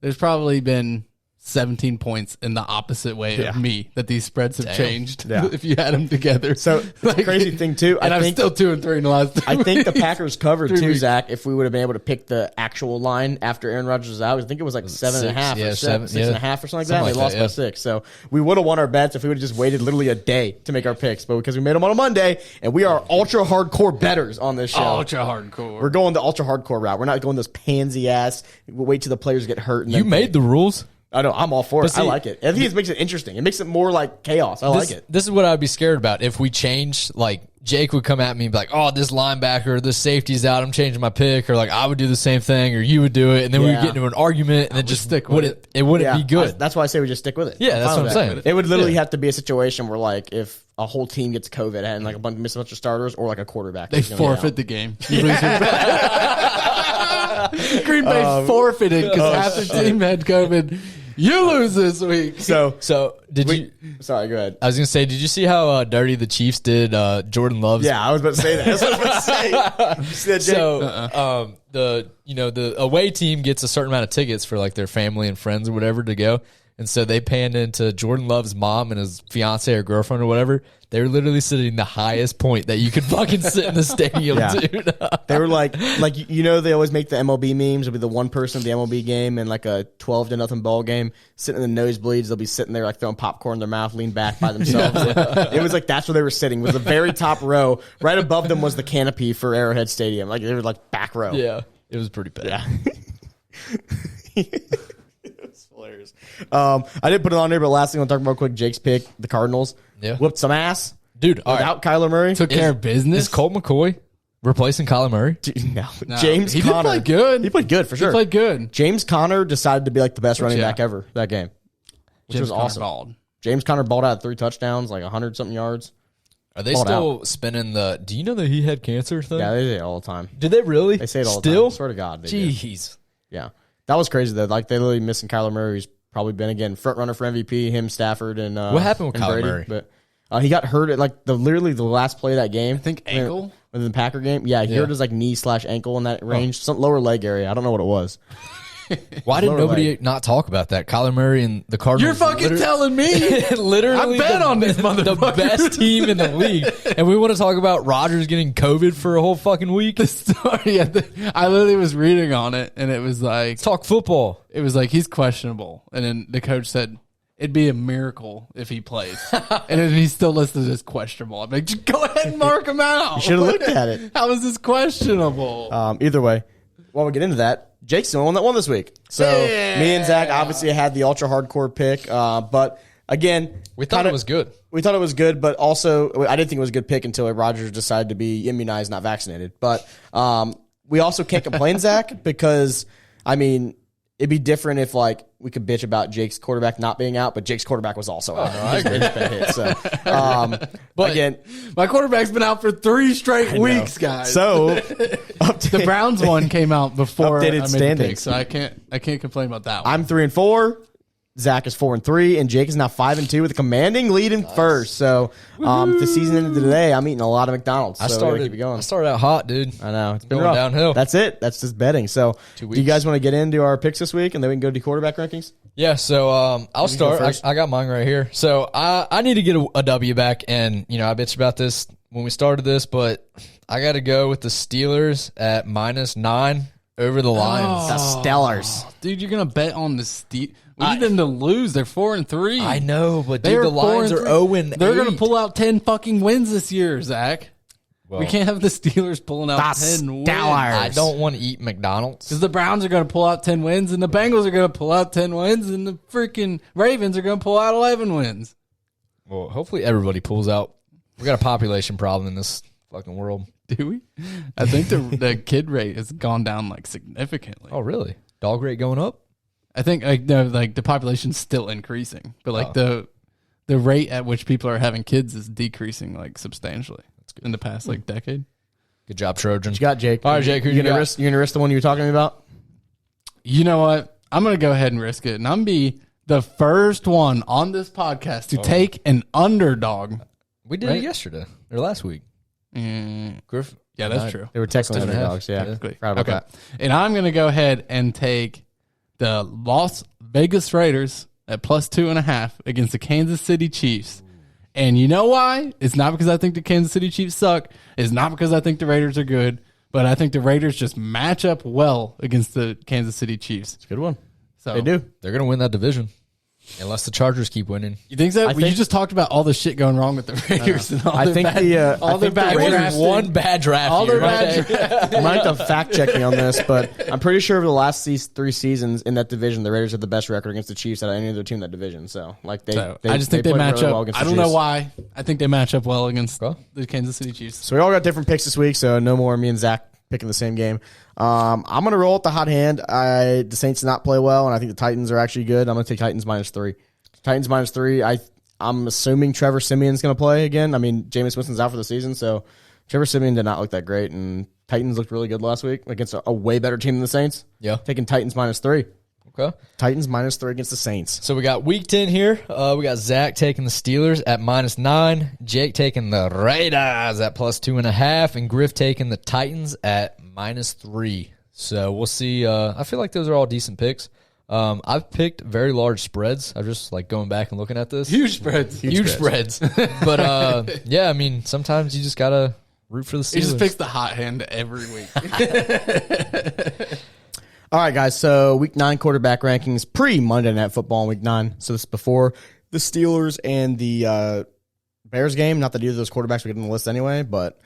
there's probably been 17 points in the opposite way of me that these spreads have changed if you add them together. So like, the crazy thing too, and I'm still 2-3 in the last 3 I think the weeks. Packers covered too, Zach, if we would have been able to pick the actual line after Aaron Rodgers was out. I think it was like 7.5 or 6.5 or something like that. And they lost by 6. So we would have won our bets if we would have just waited literally a day to make our picks. But because we made them on a Monday, and we are ultra hardcore bettors on this show. Ultra hardcore. We're going the ultra hardcore route. We're not going this pansy ass. We'll wait till the players get hurt. And You made the rules. I know. I'm all for it. See, I like it. I think it makes it interesting. It makes it more like chaos. I like it. This is what I'd be scared about. If we change, like, Jake would come at me and be like, oh, this linebacker, this safety's out, I'm changing my pick. Or, like, I would do the same thing, or you would do it. And then we would get into an argument, and then just stick with it. It wouldn't be good. That's why I say we just stick with it. Yeah, that's what I'm saying. It would literally have to be a situation where, like, if a whole team gets COVID and, like, miss a bunch of starters or, like, a quarterback. They forfeit the game. You lose your Green Bay forfeited because half the team had COVID. You lose this week. So did you? Sorry, go ahead. I was gonna say, did you see how dirty the Chiefs did Jordan Love's? Yeah, I was about to say that. That's what I was about to say. So the away team gets a certain amount of tickets for like their family and friends or whatever to go, and so they panned into Jordan Love's mom and his fiance or girlfriend or whatever. They were literally sitting the highest point that you could fucking sit in the stadium, dude. They were like they always make the MLB memes. It'll be the one person at the MLB game and like a 12-0 ball game sitting in the nosebleeds. They'll be sitting there like throwing popcorn in their mouth, leaned back by themselves. It was like that's where they were sitting. Was the very top row. Right above them was the canopy for Arrowhead Stadium. Like they were like back row. Yeah, it was pretty bad. Yeah. Hilarious. I didn't put it on there, but last thing I'll talk about quick, Jake's pick, the Cardinals. Yeah. Whooped some ass. Dude, without Kyler Murray. Took care of business. Is Colt McCoy replacing Kyler Murray? No. No. James He Conner. did play good. He played good for sure. He played good. James Conner decided to be like the best running yeah. back ever that game, which James was Conner awesome. balled. James Conner balled out 3 touchdowns, like 100-something yards. Are they still spinning the, do you know that he had cancer thing? Yeah, they say it all the time. Did they really? They say it all still? the time. I swear to God. They do. Jeez. Yeah. That was crazy, though. Like, they literally missing Kyler Murray. He's probably been, again, front runner for MVP, him, Stafford, and what happened with Kyler Brady. Murray? But he got hurt at, like, literally the last play of that game. I think ankle? In the Packer game. Yeah, he hurt his, like, knee/ankle in that range. Some lower leg area. I don't know what it was. Why did nobody not talk about that? Kyler Murray and the Cardinals. You're fucking telling me. Literally, I bet on this the best team in the league, and we want to talk about Rodgers getting COVID for a whole fucking week. The story, I literally was reading on it, and it was like, Let's talk football. It was like he's questionable, and then the coach said it'd be a miracle if he plays, and then he's still listed as questionable. I'm like, just go ahead and mark him out. You should have looked at it. How is this questionable? Either way, while we get into that, Jake's the one that won this week. So me and Zach obviously had the ultra hardcore pick, but again, we thought it was good. We thought it was good, but also I didn't think it was a good pick until Rodgers decided to be immunized, not vaccinated. But we also can't complain, Zach, because I mean it'd be different if like we could bitch about Jake's quarterback not being out, but Jake's quarterback was also out. I agree. It's been hit. So, but again, my quarterback's been out for 3 straight weeks, guys. So the Browns one came out before updated I made standings. the pick, so I can't complain about that one. I'm 3-4. Zach is 4-3, and Jake is now 5-2 with a commanding lead in first. So, if the season ended today, I'm eating a lot of McDonald's. So we gotta keep it going. I started out hot, dude. I know it's been Going rough. downhill. That's it. That's just betting. So, 2 do you guys want to get into our picks this week, and then we can go to quarterback rankings? Yeah, so I'll start. I got mine right here. So I need to get a W back, and I bitched about this when we started this, but I got to go with the Steelers at -9 over the Lions. The Stellars. Dude, you're going to bet on the Steelers. We need them to lose. They're 4-3. I know, but dude, the Lions are 0-8. They're going to pull out 10 fucking wins this year, Zach. Well, we can't have the Steelers pulling out 10 wins. I don't want to eat McDonald's. Because the Browns are going to pull out 10 wins, and the Bengals are going to pull out 10 wins, and the freaking Ravens are going to pull out 11 wins. Well, hopefully everybody pulls out. We got a population problem in this fucking world. Do we? I think the kid rate has gone down like significantly. Oh, really? Dog rate going up? I think the population's still increasing, but like the rate at which people are having kids is decreasing like substantially in the past like decade. Good job, Trojan. What you got, Jake? All right, Jake, who you gonna risk? You gonna risk the one you were talking about? You know what? I'm gonna go ahead and risk it, and I'm be the first one on this podcast to take an underdog. We did it yesterday or last week. Griff. Yeah, that's true. They were technically underdogs. Yeah, proud about that. And I'm gonna go ahead and take the Las Vegas Raiders at +2.5 against the Kansas City Chiefs. And you know why? It's not because I think the Kansas City Chiefs suck. It's not because I think the Raiders are good. But I think the Raiders just match up well against the Kansas City Chiefs. It's a good one. So they do. They're going to win that division. Unless the Chargers keep winning. You think so? You just talked about all the shit going wrong with the Raiders. And all their bad Raiders one bad draft. All their bad draft. You might have to fact check me on this, but I'm pretty sure over the last 3 seasons in that division, the Raiders have the best record against the Chiefs out of any other team in that division. So, I just think they match really up. well I don't know why. I think they match up well against the Kansas City Chiefs. So we all got different picks this week. So no more me and Zach picking the same game. I'm going to roll with the hot hand. The Saints did not play well, and I think the Titans are actually good. I'm going to take Titans -3. Titans -3. I'm assuming Trevor Simeon's going to play again. I mean, Jameis Winston's out for the season, so Trevor Simeon did not look that great, and Titans looked really good last week against a way better team than the Saints. Yeah. Taking Titans -3. Okay. Titans -3 against the Saints. So we got week 10 here. We got Zach taking the Steelers at -9, Jake taking the Raiders at +2.5, and Griff taking the Titans at -3. So we'll see. I feel like those are all decent picks. I've picked very large spreads. I'm just like going back and looking at this. Huge spreads. Huge spreads. But yeah, I mean, sometimes you just gotta root for the Steelers. He just picks the hot hand every week. All right, guys. So week 9 quarterback rankings pre-Monday Night Football in week 9. So this is before the Steelers and the Bears game. Not that either of those quarterbacks were getting the list anyway, but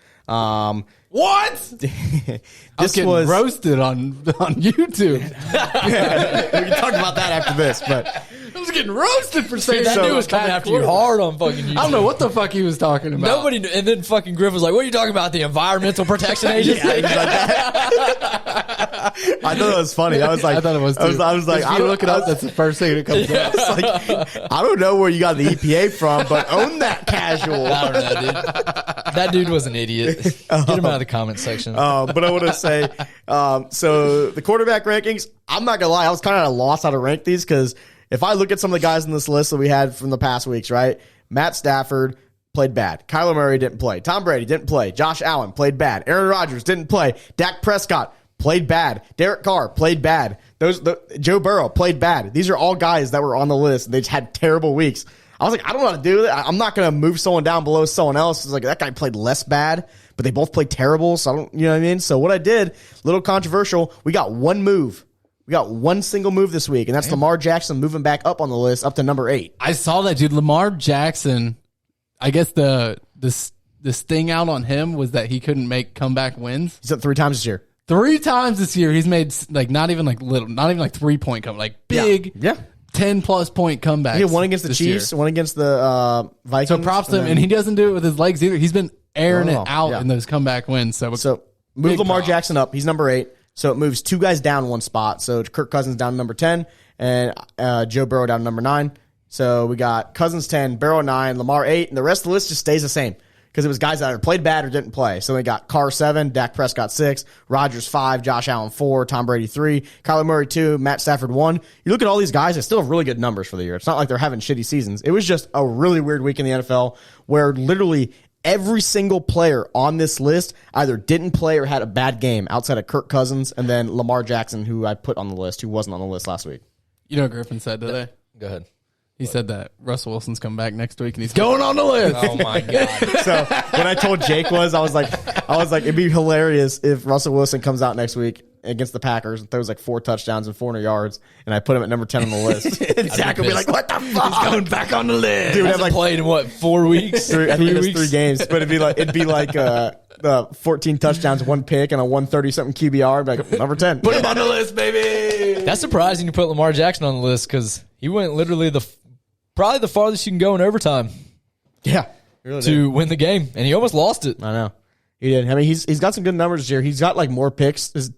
what? This was roasted on YouTube. We can talk about that after this, but I was getting roasted for saying that dude was coming after you hard on fucking YouTube. I don't know what the fuck he was talking about. Nobody, and then fucking Griff was like, "What are you talking about? The Environmental Protection Agency?" Yeah, I thought it was funny. I was like, I thought it was too. I was like, if you look it up, that's the first thing that comes up. Like, I don't know where you got the EPA from, but own that casual. I don't know, dude. That dude was an idiot. Get him out of the comment section. But I want to say, so the quarterback rankings, I'm not gonna lie, I was kind of at a loss how to rank these because if I look at some of the guys in this list that we had from the past weeks, right? Matt Stafford played bad. Kyler Murray didn't play. Tom Brady didn't play. Josh Allen played bad. Aaron Rodgers didn't play. Dak Prescott played bad. Derek Carr played bad. Joe Burrow played bad. These are all guys that were on the list. They just had terrible weeks. I was like, I don't know how to do that. I'm not going to move someone down below someone else. It's like that guy played less bad, but they both played terrible. So I don't, you know what I mean? So what I did, little controversial, we got one move. We got one single move this week, and that's Lamar Jackson moving back up on the list up to number 8. I saw that, dude. Lamar Jackson, I guess the sting out on him was that he couldn't make comeback wins. He's up 3 times this year. 3 times this year. He's made like not even like 3-point comeback, like big. Yeah. 10+ point comebacks. He had one against the Chiefs, one against the Vikings. So props to him, and he doesn't do it with his legs either. He's been airing it out in those comeback wins. So move Lamar Jackson up. He's number 8. So it moves 2 guys down 1 spot. So Kirk Cousins down to number 10, and Joe Burrow down to number 9. So we got Cousins 10, Burrow 9, Lamar 8, and the rest of the list just stays the same. because it was guys that either played bad or didn't play. So they got Carr 7, Dak Prescott 6, Rodgers 5, Josh Allen 4, Tom Brady 3, Kyler Murray 2, Matt Stafford 1. You look at all these guys, they still have really good numbers for the year. It's not like they're having shitty seasons. It was just a really weird week in the NFL where literally every single player on this list either didn't play or had a bad game outside of Kirk Cousins and then Lamar Jackson, who I put on the list, who wasn't on the list last week. You know what Griffin said today? Go ahead. He said that Russell Wilson's coming back next week and he's going on the list. Oh my God. So what I told Jake was, I was like, it'd be hilarious if Russell Wilson comes out next week against the Packers and throws like 4 touchdowns and 400 yards, and I put him at number 10 on the list. And Zach will be like, what the fuck? He's going back on the list. Dude, Hasn't played in what, 4 weeks? I think it was 3 games, but it'd be like 14 touchdowns, 1 pick, and a 130-something QBR. I'd be like, number 10. Put him on the list, baby. That's surprising you put Lamar Jackson on the list because he went literally probably the farthest you can go in overtime Yeah. Really to win the game, and he almost lost it. I know. He did. I mean, he's got some good numbers this year. He's got like more picks. His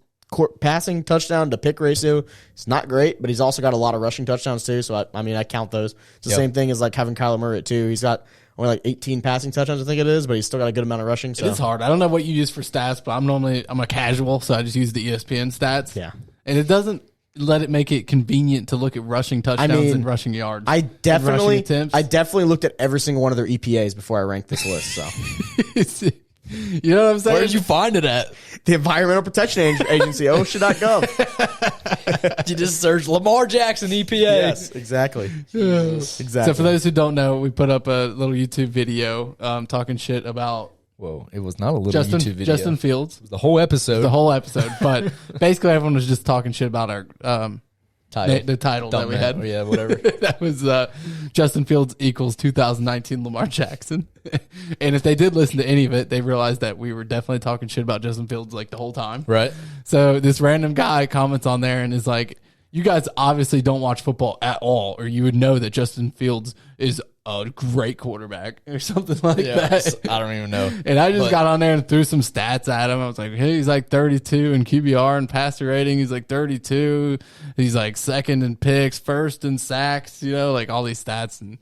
passing touchdown to pick ratio is not great, but he's also got a lot of rushing touchdowns too. So I count those. It's the same thing as like having Kyler Murray at 2. He's got only like 18 passing touchdowns, I think it is, but he's still got a good amount of rushing. So It's hard. I don't know what you use for stats, but I'm a casual, so I just use the ESPN stats. Yeah. And it doesn't let it make it convenient to look at rushing touchdowns and rushing yards. I and definitely rushing attempts. I definitely looked at every single one of their EPAs before I ranked this list. So You know what I'm saying? Where did you find it at? the Environmental Protection Agency, OSHA.gov. You just search Lamar Jackson EPA. Yes, exactly. Exactly. So for those who don't know, we put up a little YouTube video talking shit about Whoa, it was not a little YouTube video. Justin Fields. It was the whole episode. The whole episode. But basically everyone was just talking shit about our title. the title that we had. Yeah, whatever. That was Justin Fields equals 2019 Lamar Jackson. And if they did listen to any of it, they realized that we were definitely talking shit about Justin Fields like the whole time. Right. So this random guy comments on there and is like, you guys obviously don't watch football at all, or you would know that Justin Fields is a great quarterback or something like that. I don't even know. And I just got on there and threw some stats at him. I was like, hey, he's like 32 in QBR and passer rating. He's like 32. He's like second in picks, first in sacks, like all these stats. And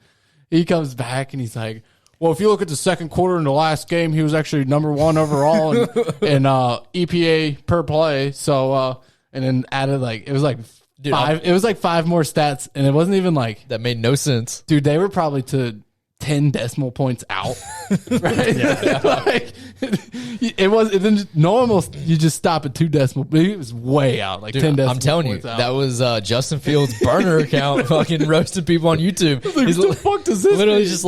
he comes back and he's like, well, if you look at the second quarter in the last game, he was actually number 1 overall in EPA per play. So, and then added it was like Dude, 5. It was like 5 more stats, and it wasn't even like that made no sense. Dude, they were probably to 10 decimal points out. Right? It didn't normal. You just stop at 2 decimal. It was way out, like 10 decimal. I'm telling you, points out. that was Justin Fields' burner account, fucking roasting people on YouTube. Like, He's what the fuck does this literally mean? just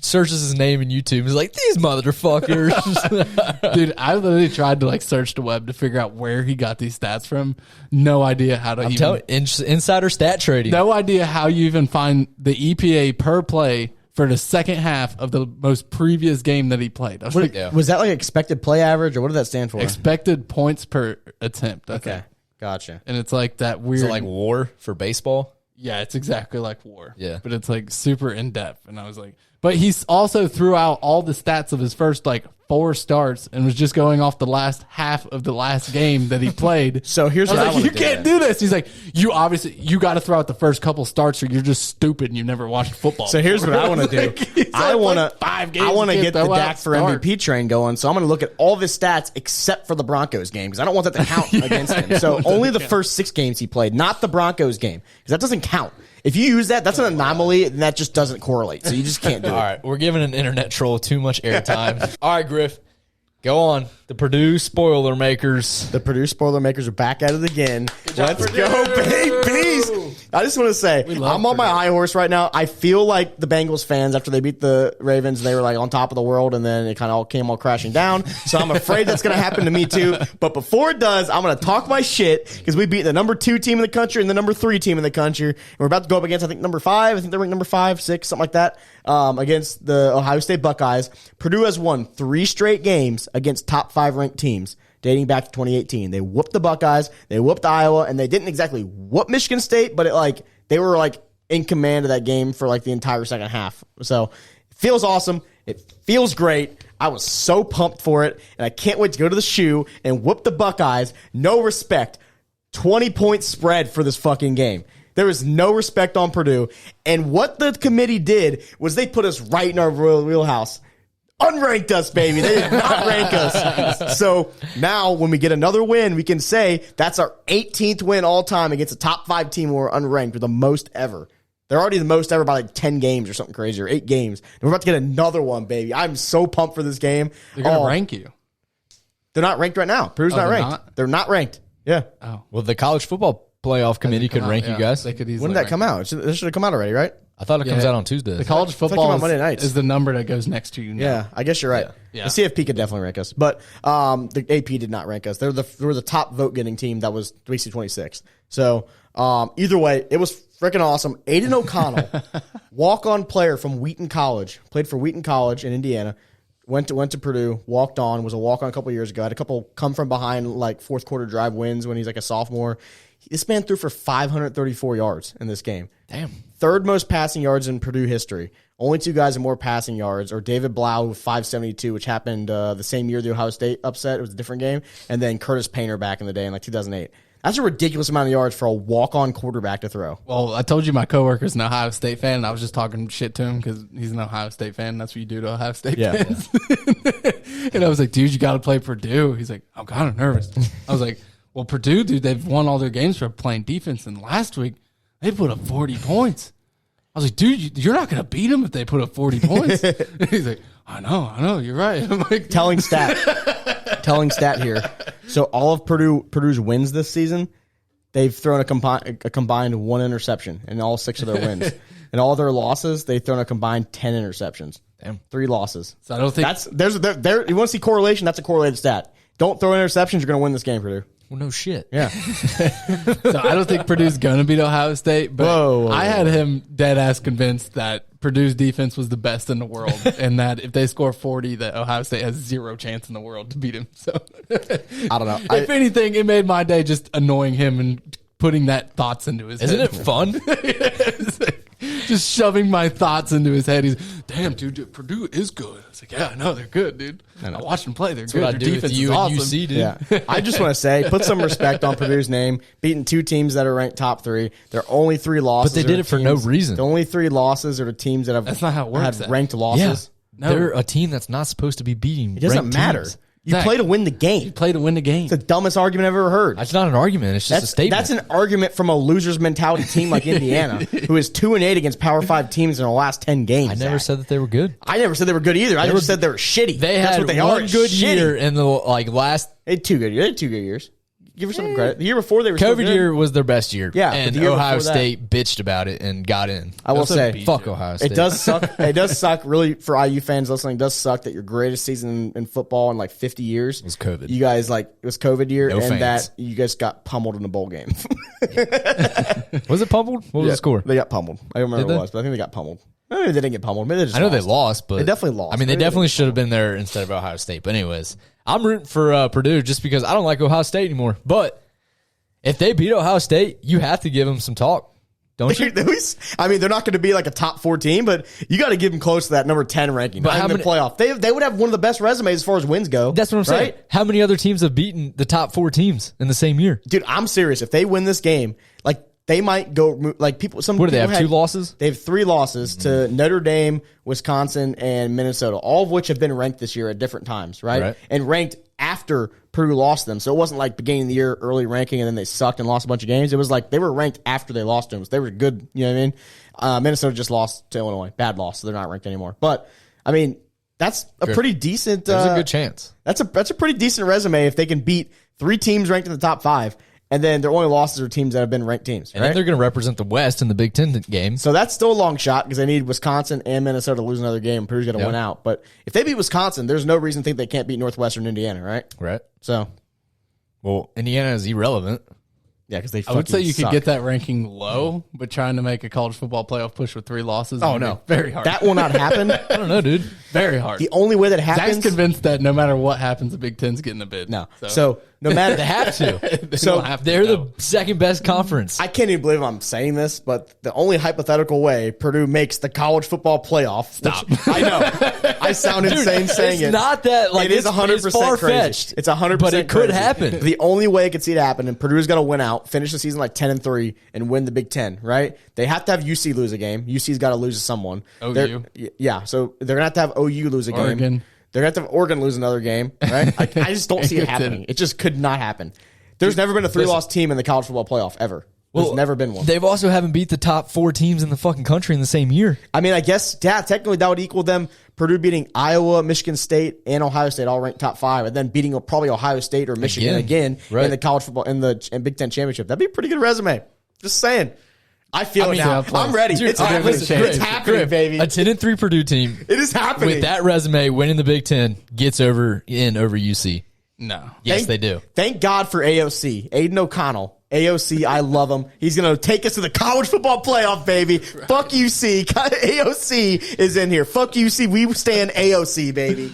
searches his name in YouTube. He's like, these motherfuckers. Dude, I literally tried to search the web to figure out where he got these stats from. No idea how to. I'm telling you, insider stat trading. No idea how you even find the EPA per play for the second half of the most previous game that he played. I was like, Was that like expected play average, or what did that stand for? expected points per attempt. I Okay, think. gotcha. And it's like that weird. Is it like war for baseball? Yeah, it's exactly like war. Yeah. But it's super in depth. And I was like, but he's also threw out all the stats of his first 4 starts and was just going off the last half of the last game that he played. So here's I was what I like, wanna you do can't then. do this. He's like, you got to throw out the first couple starts or you're just stupid and you've never watched football. So here's what I want to do. I want to 5 games. I want to you get can't the throw out Dak for starts. MVP train going. So I'm going to look at all of his stats except for the Broncos game because I don't want that to count against him. So only the first 6 games he played, not the Broncos game, because that doesn't count. If you use that, that's an anomaly, and that just doesn't correlate. So you just can't do it. All right, we're giving an internet troll too much airtime. All right, Griff, go on. The Purdue spoiler makers. The Purdue spoiler makers are back at it again. Let's go, babies. I just want to say, I'm on my high horse right now. I feel like the Bengals fans, after they beat the Ravens, they were on top of the world, and then it kind of all came crashing down. So I'm afraid that's going to happen to me too. But before it does, I'm going to talk my shit because we beat the number 2 team in the country and the number 3 team in the country. And we're about to go up against, I think, number 5. I think they're ranked number 5, 6, something like that, against the Ohio State Buckeyes. Purdue has won 3 straight games against top 5 ranked teams dating back to 2018. They whooped the Buckeyes, they whooped Iowa, and they didn't exactly whoop Michigan State, but they were in command of that game for the entire second half. So it feels awesome. It feels great. I was so pumped for it, and I can't wait to go to the shoe and whoop the Buckeyes. No respect. 20-point spread for this fucking game. There was no respect on Purdue. And what the committee did was they put us right in our royal wheelhouse. unranked us, baby. They did not rank us. So now when we get another win, we can say that's our 18th win all time against a top 5 team where we're unranked. We're the most ever. They're already the most ever by like 10 games or something crazy, or 8 games. And we're about to get another one, baby. I'm so pumped for this game. They're going to rank you. They're not ranked right now. Purdue's not ranked. Not? They're not ranked. Yeah. Oh. Well, the college football playoff committee could rank you guys. They could easily When did that come out? This should have come out already, right? I thought it comes out on Tuesdays. The college came football out Monday nights. is the number that goes next to you now. Yeah, I guess you're right. Yeah. The CFP could definitely rank us, but the AP did not rank us. They were the top vote getting team that was 3C26. So either way, it was freaking awesome. Aiden O'Connell, walk-on player from Wheaton College, played for Wheaton College in Indiana. Went to Purdue, walked on, was a walk-on a couple years ago. Had a couple come from behind like fourth quarter drive wins when he's like a sophomore. This man threw for 534 yards in this game. Damn. Third most passing yards in Purdue history. Only 2 guys with more passing yards are David Blau with 572, which happened the same year the Ohio State upset. It was a different game. And then Curtis Painter back in the day in like 2008. That's a ridiculous amount of yards for a walk-on quarterback to throw. Well, I told you my coworker's an Ohio State fan, and I was just talking shit to him because he's an Ohio State fan. That's what you do to Ohio State fans. And I was like, dude, you got to play Purdue. He's like, I'm kind of nervous. I was like, well, Purdue, dude, they've won all their games for playing defense, and last week they put up 40 points. I was like, dude, you're not going to beat them if they put up 40 points. He's like, I know, you're right. I'm like, Telling stat here. So all of Purdue's wins this season, they've thrown a combined 1 interception in all 6 of their wins. And all their losses, they've thrown a combined 10 interceptions. Damn. 3 losses. So I don't think you want to see correlation? That's a correlated stat. Don't throw interceptions. You're going to win this game, Purdue. Well, no shit. Yeah. So I don't think Purdue's going to beat Ohio State, but Whoa. I had him dead ass convinced that Purdue's defense was the best in the world, and that if they score 40, that Ohio State has 0 chance in the world to beat him. So I don't know. If anything, it made my day just annoying him and putting that thoughts into his Isn't head. it fun? It's like, just shoving my thoughts into his head. He's, damn, dude, Purdue is good. I was like, yeah, I know, they're good, dude. I watched them play. They're good. What I Their do with defense you is and awesome. UC, dude. Yeah. I just want to say, put some respect on Purdue's name. Beating 2 teams that are ranked top 3. Their only 3 losses. But they did it for no reason. The only 3 losses are the teams that have That's not how it works, had though. ranked losses. No. They're a team that's not supposed to be beating. It doesn't ranked matter. teams. You Zach, play to win the game. Play to win the game. It's the dumbest argument I've ever heard. That's not an argument. It's just a statement. That's an argument from a loser's mentality team like Indiana, who is 2-8 against Power 5 teams in the last 10 games. I never said that they were good. I never said they were good either. I just said they were shitty. They That's had what they one are. good shitty. year in the last They had 2 good years. They had 2 good years. Give her some credit. The year before they were still COVID good. year was their best year. Yeah, but and the year Ohio before that- State bitched about it and got in. I will Also say, beat Fuck you. Ohio State. it does suck. It does suck really for IU fans listening. It does suck that your greatest season in football in like 50 years Was COVID. You guys it was COVID year, No and fans. that you guys got pummeled in the bowl game. Was it pummeled? What was the score? They got pummeled. I don't remember Did what they? it was, but I think they got pummeled. Maybe they didn't get pummeled. Maybe they just I know they lost. lost, but They definitely lost. I mean, they Maybe definitely should have been there instead of Ohio State. But anyways, I'm rooting for Purdue just because I don't like Ohio State anymore. But if they beat Ohio State, you have to give them some talk, don't you? I mean, they're not going to be like a top 4 team, but you got to give them close to that number 10 ranking. But But how in the many- playoff, they would have one of the best resumes as far as wins go. That's what I'm saying. right? How many other teams have beaten the top 4 teams in the same year? Dude, I'm serious. If they win this game, like they might go like people. Some What do they people have? 2 losses? They have 3 losses to Notre Dame, Wisconsin, and Minnesota, all of which have been ranked this year at different times, right? Right. And ranked after Purdue lost them. So it wasn't like beginning of the year, early ranking, and then they sucked and lost a bunch of games. It was like they were ranked after they lost to them. So they were good, you know what I mean? Minnesota just lost to Illinois. Bad loss, so they're not ranked anymore. But, I mean, that's a pretty decent... There's a good chance. That's a pretty decent resume if they can beat 3 teams ranked in the top 5, and then their only losses are teams that have been ranked teams, And right? then they're going to represent the West in the Big Ten game. So that's still a long shot because they need Wisconsin and Minnesota to lose another game. Purdue's got to win out. But if they beat Wisconsin, there's no reason to think they can't beat Northwestern Indiana, right? Right. So, Well, Indiana is irrelevant. yeah, because they I would say you suck. could get that ranking low, but trying to make a college football playoff push with 3 losses. Oh, would be no. very hard. That will not happen. I don't know, dude. very hard. The only way that Zach's happens... convinced that no matter what happens, the Big Ten's getting a bid. No. So No matter They have to. So They're the second best conference. I can't even believe I'm saying this, but the only hypothetical way Purdue makes the college football playoff. Stop. I know. I sound insane saying it's it. not that like It is it's 100% far-fetched. crazy. It's 100%, but it could crazy. happen. The only way I could see it happen, and Purdue's got to win out, finish the season like 10-3, and win the Big Ten. Right? They have to have UC lose a game. UC's got to lose to someone. OU. Yeah. So they're gonna have OU lose a game. Oregon. They're gonna have Oregon lose another game. Right? I just don't see it happening. It just could not happen. There's never been a 3-loss team in the college football playoff ever. There's never been one. They've also haven't beat the top 4 teams in the fucking country in the same year. I mean, I guess technically that would equal them Purdue beating Iowa, Michigan State, and Ohio State all ranked top 5, and then beating probably Ohio State or Michigan again right. in the college football in the Big Ten championship. That'd be a pretty good resume. Just saying. I feel it now. I'm ready. Dude, it's happening. It's happening, baby. A 10-3 Purdue team It is happening. with that resume winning the Big Ten gets over UC. No. Yes, they do. Thank God for AOC. Aiden O'Connell. AOC, I love him. He's going to take us to the college football playoff, baby. Right. Fuck UC. AOC is in here. Fuck UC. We stand AOC, baby.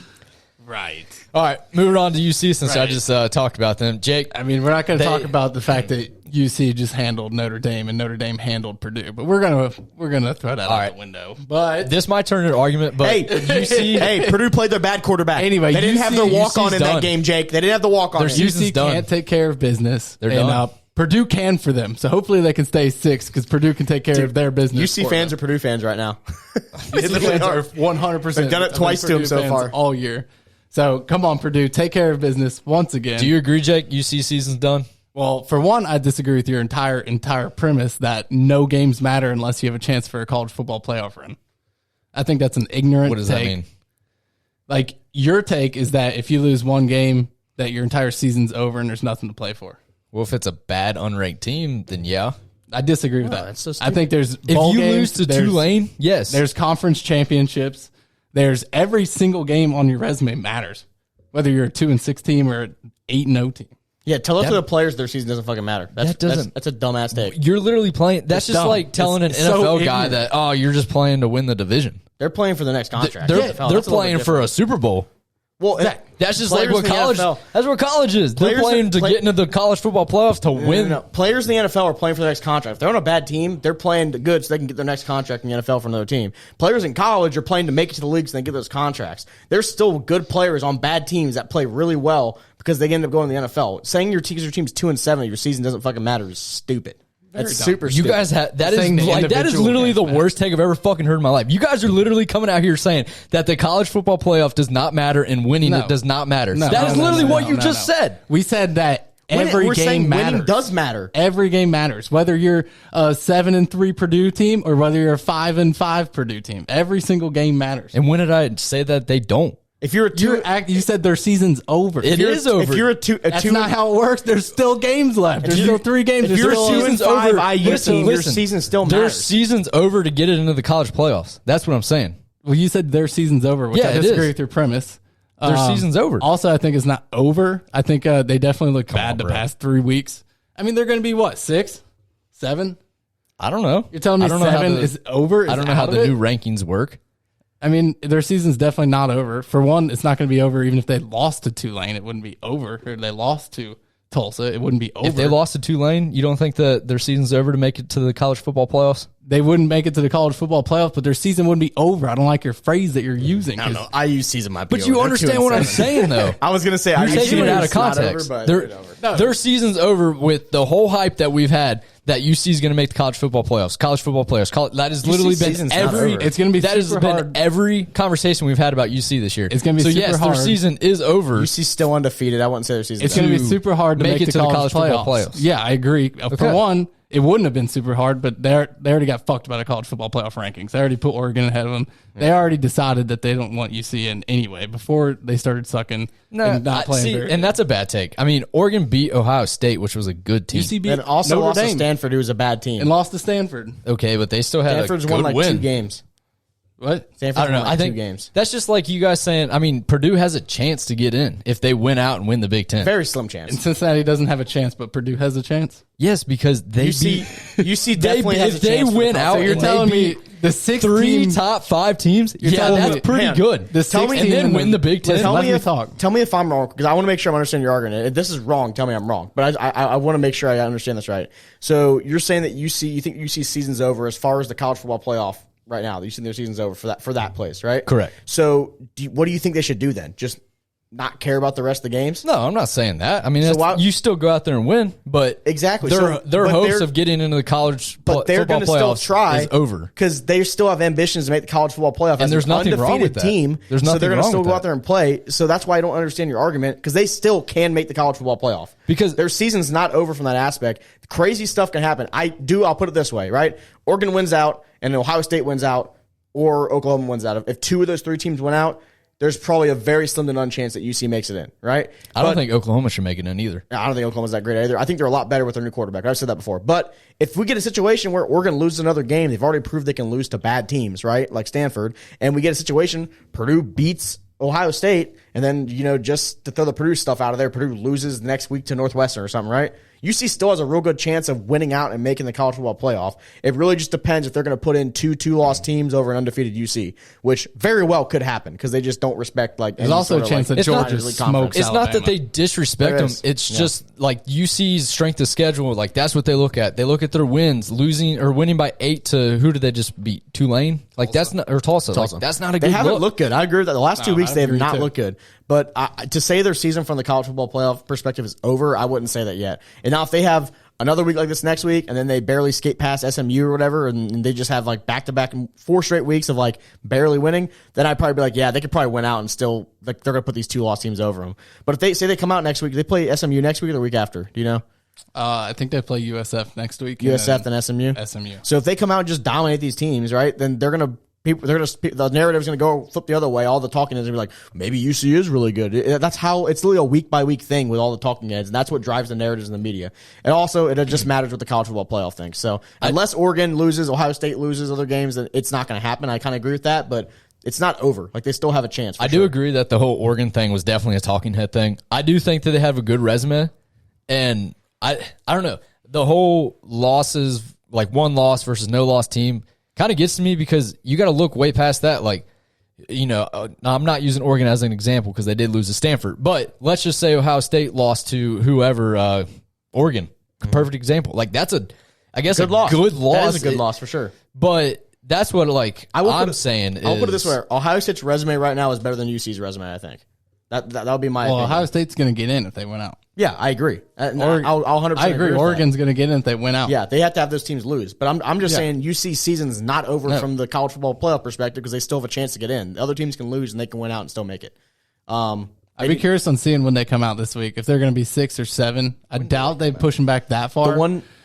Right. All right, moving on to UC since I just talked about them. Jake, I mean, we're not going to talk about the fact that UC just handled Notre Dame and Notre Dame handled Purdue, but we're gonna throw that out the window. But this might turn into an argument. But hey, UC, hey, Purdue played their bad quarterback. Anyway, they didn't have their walk on in done. that game, Jake. They didn't have the walk on. UC can't take care of business. They're done. Purdue can for them, so hopefully they can stay 6 because Purdue can take care of their business. UC fans are Purdue fans right now. UC fans are 100%. They've done it twice to them so far all year. So come on, Purdue, take care of business once again. Do you agree, Jake? UC season's done. Well, for one, I disagree with your entire premise that no games matter unless you have a chance for a college football playoff run. I think that's an ignorant. What does take. that mean? Like your take is that if you lose one game, that your entire season's over and there's nothing to play for. Well, if it's a bad unranked team, then yeah. I disagree with that. That's so I think there's If bowl you games, lose to there's- Tulane, yes. There's conference championships. There's every single game on your resume matters, whether you're a 2-6 team or an 8-0 team. Yeah, tell us to the players their season doesn't fucking matter. That's a dumbass take. You're literally playing. That's just dumb. like telling It's an so NFL guy ignorant. that, you're just playing to win the division. They're playing for the next contract. They're That's a little playing bit for different. a Super Bowl. Well, That's just like players what in the college. NFL That's what college is. They're Players playing that to play- get into the college football playoffs to win. No. Players in the NFL are playing for the next contract. If they're on a bad team, they're playing good so they can get their next contract in the NFL for another team. Players in college are playing to make it to the league so they can get those contracts. There's still good players on bad teams that play really well because they end up going to the NFL. Saying your team's 2-7, your season doesn't fucking matter is stupid. That's dumb. super You stupid. guys have that Saying is the like that is individual literally the games worst take I've ever fucking heard in my life. You guys are literally coming out here saying that the college football playoff does not matter and winning No. it does not matter. No, That is no, literally no, what no, you no, just no. said. We said that every We're saying game matters. winning does matter. Every game matters, whether you're a 7-3 Purdue team or whether you're a 5-5 Purdue team. Every single game matters. And when did I say that they don't? If you're a two, You said their season's over. It is over. If you're a two, That's not how it works. There's still games left. There's still 3 games. if There's you're a still season's season's over. over, IU team, your season still Their matters. season's over to get it into the college playoffs. That's what I'm saying. Well, you said their season's over, which Yeah, I it disagree is. with your premise. Their season's over. Also, I think it's not over. I think they definitely looked bad the bro. past 3 weeks. I mean, they're going to be what, 6, 7? I don't know. You're telling me I don't know how 7 the- is over? I don't know how the new rankings work. I mean, their season's definitely not over. For one, it's not going to be over even if they lost to Tulane. It wouldn't be over. Or they lost to Tulsa. It wouldn't be over. If they lost to Tulane, you don't think that their season's over to make it to the college football playoffs? They wouldn't make it to the college football playoffs, but their season wouldn't be over. I don't like your phrase that you're using. I don't know. IU season might be But you over. understand what I'm saying, though. I was going to say, You're IU taking season it out of is not context. over, but Their, it's over. their season's over with the whole hype that we've had that UC is going to make the college football playoffs. College football playoffs. That has literally been season's not every. over. It's going to be that has super been hard. every conversation we've had about UC this year. It's gonna be so super yes, hard. their season is over. UC's still undefeated. I wouldn't say their season. It's going to be super hard to make it to the college football playoffs. playoffs. Yeah, I agree. Okay. For one, it wouldn't have been super hard, but they already got fucked by the college football playoff rankings. They already put Oregon ahead of them. They already decided that they don't want UC in anyway before they started sucking and not playing. Very and that's a bad take. I mean, Oregon beat Ohio State, which was a good team. UC beat And also Notre lost to Dame Stanford, who was a bad team. and lost to Stanford. Okay, but they still had Stanford's a good won like win. 2 games. What? Stanford's I don't know. won like I think 2 games. that's just like you guys saying. I mean, Purdue has a chance to get in if they win out and win the Big Ten. Very slim And chance. Cincinnati doesn't have a chance, but Purdue has a chance. Yes, because they UC beat. UC definitely has a if they chance. for the win college out, So you're and telling they me beat- The 6 three team, top 5 teams. Yeah, telling that's me- pretty man, good. the Tell me- 6 team and then win the Big Ten. Tell Let me me if talk. Tell me if I'm wrong, because I want to make sure I'm understanding your argument. If this is wrong, tell me I'm wrong. But I want to make sure I understand this right. So you're saying that you think UC season's over as far as the college football playoff right now. You think their season's over for that place, right? Correct. So what do you think they should do then? Just not care about the rest of the games? No, I'm not saying that. I mean, that's, why- you still go out there and win, but Exactly. Their But hopes they're- of getting into the college But they're football going to still playoffs try is over. because they still have ambitions to make the college football playoff. And as there's an nothing wrong undefeated with that. team. There's so nothing they're wrong still with go that. out there and play. So that's why I don't understand your argument, because they still can make the college football playoff Because- their season's not over from that aspect. Crazy stuff can happen. I'll put it this way, right? Oregon wins out and Ohio State wins out, or Oklahoma wins out. If 2 of those 3 teams win out, there's probably a very slim to none chance that UC makes it in, right? I don't think Oklahoma should make it in either. I don't think Oklahoma's that great either. I think they're a lot better with their new quarterback. I've said that before. But if we get a situation where Oregon loses another game, they've already proved they can lose to bad teams, right? Like Stanford. And we get a situation, Purdue beats Ohio State, and then, just to throw the Purdue stuff out of there, Purdue loses next week to Northwestern or something, right? UC still has a real good chance of winning out and making the college football playoff. It really just depends if they're going to put in 2-loss teams over an undefeated UC, which very well could happen because they just don't respect There's also a chance that Georgia smokes It's not that Alabama. they disrespect There them. is. It's just like UC's strength of schedule. Like that's what they look at. They look at their wins, losing or winning by 8 to who did they just beat? Tulane. Like that's not or Tulsa. Like, that's not a good. They haven't look. looked good. I agree with that. The last 2 weeks I they have agree not too. looked good. But to say their season from the college football playoff perspective is over, I wouldn't say that yet. And now if they have another week like this next week, and then they barely skate past SMU or whatever, and they just have like back-to-back 4 straight weeks of like barely winning, then I'd probably be like, yeah, they could probably win out and still like they're going to put these 2-loss teams over them. But if they say they come out next week, they play SMU next week or the week after. Do you know? I think they play USF next week. USF and SMU. SMU. So if they come out and just dominate these teams, right, then the narrative's going to go flip the other way. All the talking heads are going to be like, maybe UC is really good. That's how it's literally a week by week thing with all the talking heads, and that's what drives the narratives in the media. And also, it just matters with the college football playoff thing. So unless Oregon loses, Ohio State loses other games, then it's not going to happen. I kind of agree with that, but it's not over. Like they still have a chance. I do agree that the whole Oregon thing was definitely a talking head thing. I do think that they have a good resume, and I don't know, the whole losses, like 1 loss versus no loss team, kind of gets to me because you got to look way past that. Like, I'm not using Oregon as an example because they did lose to Stanford, but let's just say Ohio State lost to whoever, Oregon. Perfect example. Like that's I guess a loss. good loss. That is a good loss for sure. But that's what I'm saying. I'll put it this way: Ohio State's resume right now is better than UC's resume. I think that would be my opinion. Ohio State's going to get in if they win out. Yeah, I agree. I'll 100%. I agree. with Oregon's that. going to get in if they win out. Yeah, they have to have those teams lose. But I'm just saying UC season's not over from the college football playoff perspective because they still have a chance to get in. The other teams can lose and they can win out and still make it. I'd be curious on seeing when they come out this week. If they're going to be 6 or 7, I doubt they push them back that far.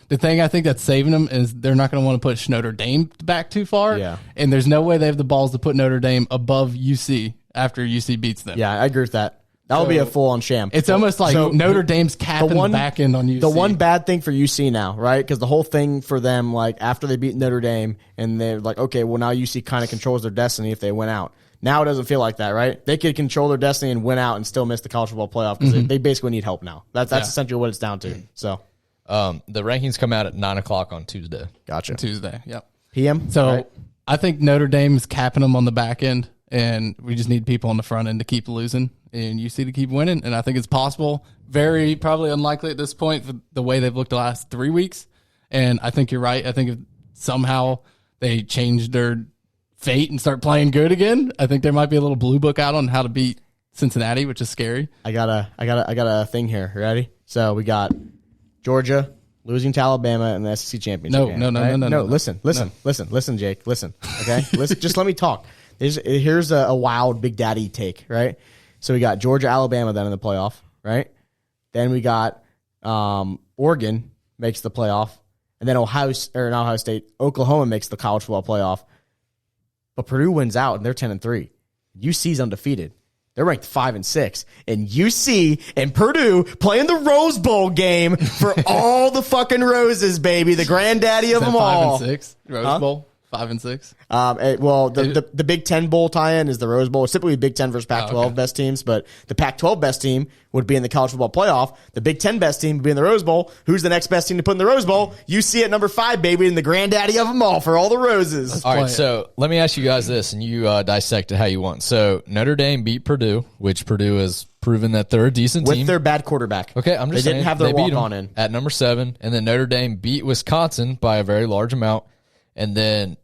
The thing I think that's saving them is they're not going to want to push Notre Dame back too far. Yeah. And there's no way they have the balls to put Notre Dame above UC after UC beats them. Yeah, I agree with that. That would be a full-on sham. It's almost like Notre Dame's capping the back end on UC. The one bad thing for UC now, right? Because the whole thing for them, like after they beat Notre Dame, and they're like, okay, well now UC kind of controls their destiny if they win out. Now it doesn't feel like that, right? They could control their destiny and win out and still miss the college football playoff because they basically need help now. That's essentially what it's down to. So, the rankings come out at 9:00 on Tuesday. gotcha. Tuesday. Yep. PM. So right? I think Notre Dame's capping them on the back end, and we just need people on the front end to keep losing and UC to keep winning. And I think it's possible. Very probably unlikely at this point for the way they've looked the last 3 weeks. And I think you're right. I think if somehow they change their fate and start playing good again, I think there might be a little blue book out on how to beat Cincinnati, which is scary. I got a thing here. Ready? So we got Georgia losing to Alabama in the SEC championship game. No. Listen, Jake. Listen. Okay. Listen. Just let me talk. Here's a wild Big Daddy take. Right. So we got Georgia, Alabama then in the playoff. Right. Then we got Oregon makes the playoff, and then not Ohio State, Oklahoma makes the college football playoff. But Purdue wins out, and they're 10-3. UC's undefeated. They're ranked 5 and 6, and UC and Purdue playing the Rose Bowl game for all the fucking roses, baby. The granddaddy of them all. 5 and 6 Rose Bowl. 5 and 6. Well, the Big Ten Bowl tie-in is the Rose Bowl. It's typically Big Ten versus Pac-12 best teams, but the Pac-12 best team would be in the college football playoff. The Big Ten best team would be in the Rose Bowl. Who's the next best team to put in the Rose Bowl? UC at number 5, baby, and the granddaddy of them all for all the roses. All right, so let me ask you guys this, and you dissect it how you want. So Notre Dame beat Purdue, which Purdue has proven that they're a decent team. With their bad quarterback. Okay, I'm just they saying. Didn't have their they beat walk-on them in. at number 7, and then Notre Dame beat Wisconsin by a very large amount, and then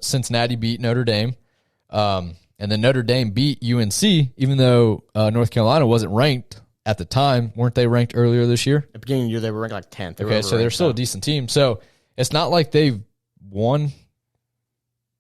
Cincinnati beat Notre Dame, and then Notre Dame beat UNC, even though North Carolina wasn't ranked at the time. Weren't they ranked earlier this year? At the beginning of the year, they were ranked like 10th. Okay, so they're still a decent team. So it's not like they've won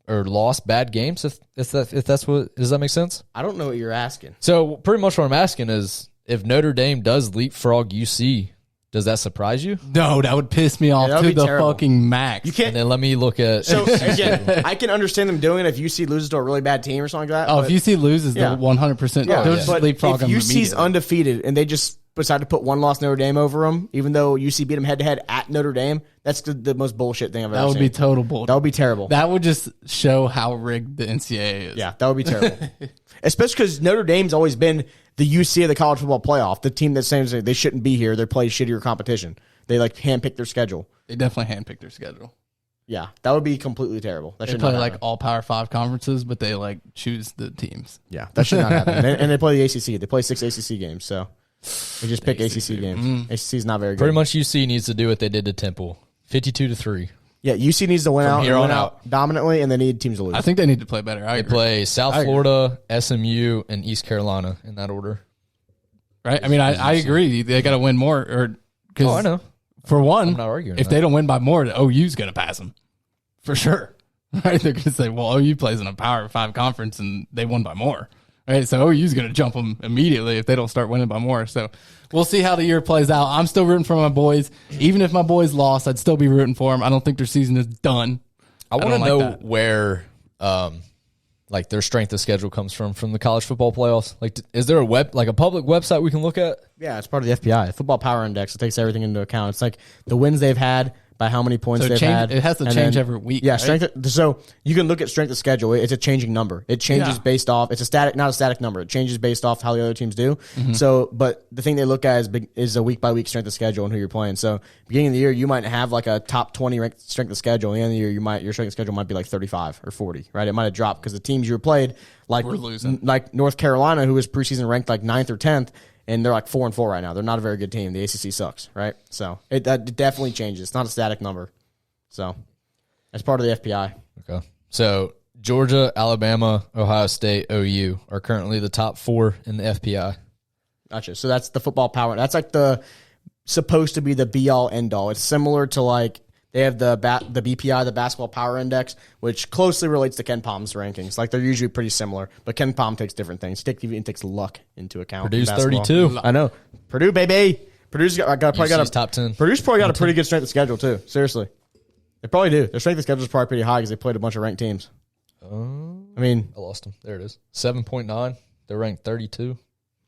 or lost bad games, if that's what, does that make sense? I don't know what you're asking. So pretty much what I'm asking is, if Notre Dame does leapfrog UC, does that surprise you? No, that would piss me off that would to be the terrible. fucking max. You can't. And then let me look at. So again, I can understand them doing it if UC loses to a really bad team or something like that. Oh, but, if UC loses, Yeah. they're 100%. yeah, They'll just but if leapfrog them UC's immediately. undefeated and they just decide to put one loss Notre Dame over them, even though UC beat them head to head at Notre Dame, that's the most bullshit thing I've ever That would seen. be total bullshit. That would be terrible. That would just show how rigged the NCAA is. Yeah, that would be terrible. Especially because Notre Dame's always been the UC of the college football playoff, the team that's saying they shouldn't be here. They play shittier competition. They like handpick their schedule. They definitely handpicked their schedule. Yeah, that would be completely terrible. That They should play not like happen. all Power 5 conferences, but they like choose the teams. Yeah, that should not happen. And they play the ACC. They play 6 ACC games, so they just pick ACC games. ACC is not very good. Pretty much UC needs to do what they did to Temple, 52-3. Yeah, UC needs to win out, here and on win out dominantly, and they need teams to lose. I think they need to play better. I They agree. play South I agree. Florida, SMU, and East Carolina in that order. Right? I mean, I agree. They got to win more. Or cause Oh, I know. For one, I'm not arguing if that. they don't win by more, the OU's going to pass them. For sure. Right? They're going to say, well, OU plays in a Power 5 conference and they won by more. Right? So OU's going to jump them immediately if they don't start winning by more. So we'll see how the year plays out. I'm still rooting for my boys. Even if my boys lost, I'd still be rooting for them. I don't think their season is done. I want to don't like know that. where like their strength of schedule comes from the college football playoffs. Like, is there a public website we can look at? Yeah, it's part of the FPI, Football Power Index. It takes everything into account. It's like the wins they've had, by how many points So they've had. it has to and change then- every week. Yeah, right? strength. So you can look at strength of schedule. It's a changing number. It changes Yeah. based off. It's a static, not a static number. It changes based off how the other teams do. Mm-hmm. So, but the thing they look at is a week by week strength of schedule and who you're playing. So, beginning of the year, you might have like a top 20 ranked strength of schedule. At the end of the year, your strength of schedule might be like 35 or 40. Right? It might have dropped because the teams you were played, like We're losing. like North Carolina, who was preseason ranked like 9th or 10th. And they're like 4-4 right now. They're not a very good team. The ACC sucks, right? So it definitely changes. It's not a static number. So that's part of the FPI. Okay. So Georgia, Alabama, Ohio State, OU are currently the top 4 in the FPI. Gotcha. So that's the football power. That's like supposed to be the be all end all. It's similar to like they have the BPI, the Basketball Power Index, which closely relates to Ken Palm's rankings. Like they're usually pretty similar, but Ken Palm takes different things. He even takes luck into account. Purdue's in basketball. 32. I know. Purdue, baby. Purdue's probably got UC's a top 10. Purdue's probably got a pretty good strength of schedule too. Seriously, they probably do. Their strength of schedule is probably pretty high because they played a bunch of ranked teams. I mean, I lost them. There it is. 7.9. They're ranked 32.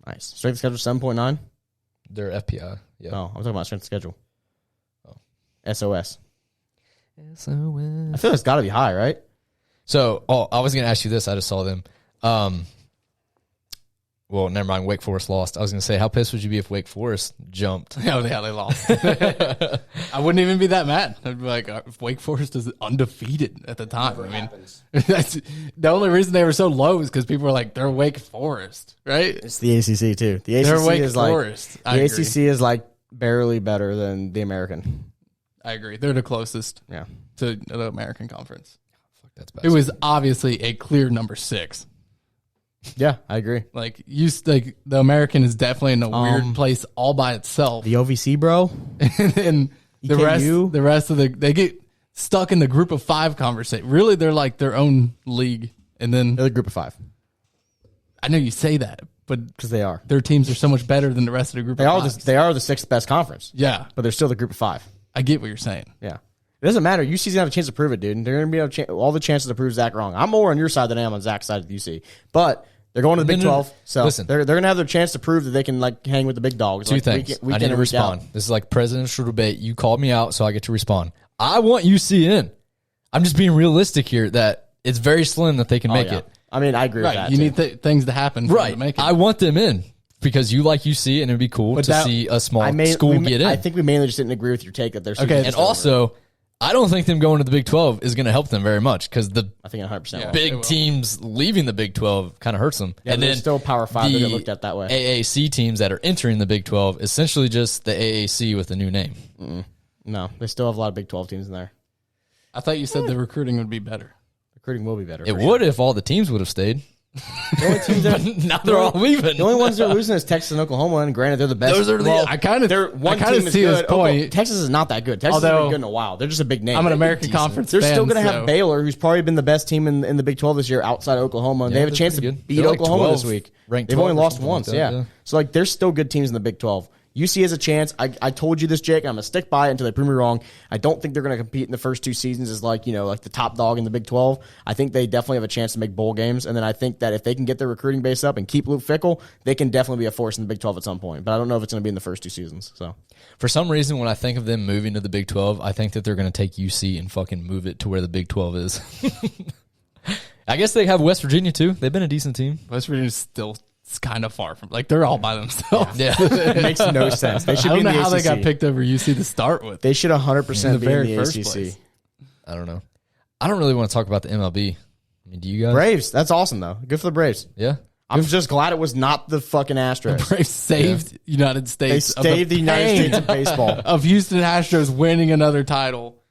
nice strength of schedule 7.9. They're FPI. Yeah. Oh, I'm talking about strength of schedule. SOS. So, I feel it's got to be high, right? I was going to ask you this. I just saw them. Well, never mind. Wake Forest lost. I was going to say, how pissed would you be if Wake Forest jumped? Oh, yeah, they lost. I wouldn't even be that mad. I'd be like, if Wake Forest is undefeated at the time. I mean, that's the only reason they were so low is because people were like, they're Wake Forest, right? It's the ACC too. The They're ACC Wake is like Forest. the I agree. ACC is like barely better than the American. I agree. They're the closest Yeah, to the American Conference. Fuck, that's bad. It was obviously a clear number 6. yeah, I agree. Like the American is definitely in a weird place all by itself. The OVC, bro. And the EKU? rest of they get stuck in the group of 5 conversation. Really, they're like their own league. And then They're the group of 5 I know you say that, but because they are. their teams are so much better than the rest of the group. They of are. fives. They are the 6th best conference. Yeah, But they're still the group of 5. I get what you're saying. Yeah. It doesn't matter. UC's gonna have a chance to prove it, dude. They're gonna be all the chances to prove Zach wrong. I'm more on your side than I am on Zach's side of UC. But they're going to the Big 12, so listen. they're gonna have their chance to prove that they can like hang with the big dogs. Two like, things. week I in need to and week out. respond. This is like presidential debate. You called me out, so I get to respond. I want UC in. I'm just being realistic here that it's very slim that they can make it. I mean, I agree with Right. that. You too. need things to happen for them Right. to make it. I want them in because you see it, and it'd be cool to see a small school get in. I think we mainly just didn't agree with your take that they're Okay, and also, I don't think them going to the Big 12 is going to help them very much because I think 100%. Yeah. big teams leaving the Big 12 kind of hurts them. Yeah, and they're then still Power 5. They get looked at that way. AAC teams that are entering the Big 12, essentially just the AAC with a new name. No, they still have a lot of Big 12 teams in there. I thought you said the recruiting would be better. Recruiting will be better. It would if all the teams would have stayed. The only teams that, But now they're all leaving. the only ones they're losing is Texas and Oklahoma, and granted, they're the best. Those are the- I kind of see his point. Texas is not that good. Texas hasn't Although- been good in a while. They're just a big name. I'm an American decent. Conference They're fan, still going to so- have Baylor, who's probably been the best team in the Big 12 this year outside Oklahoma. They have a they're chance to pretty good. beat They're like Oklahoma this 12, week. ranked They've only 12 or lost something once, like that, yeah. So, like, there's still good teams in the Big 12. UC has a chance. I told you this, Jake, and I'm going to stick by it until they prove me wrong. I don't think they're going to compete in the first 2 seasons as, like the top dog in the Big 12. I think they definitely have a chance to make bowl games. And then I think that if they can get their recruiting base up and keep Luke Fickell, they can definitely be a force in the Big 12 at some point. But I don't know if it's going to be in the first 2 seasons. So For some reason, when I think of them moving to the Big 12, I think that they're going to take UC and fucking move it to where the Big 12 is. I guess they have West Virginia, too. They've been a decent team. West Virginia's still kind of far from, like, they're all by themselves. Yeah. it makes no sense. They should I be don't in know the how ACC. they got picked over UC to start with. They should 100% In the be in very the first ACC. place. I don't know. I don't really want to talk about the MLB. I mean, do you guys? Braves. That's awesome, though. Good for the Braves. Yeah. I'm just glad it was not the fucking Astros. Braves saved United They States. saved the United pain States of baseball. of Houston Astros winning another title,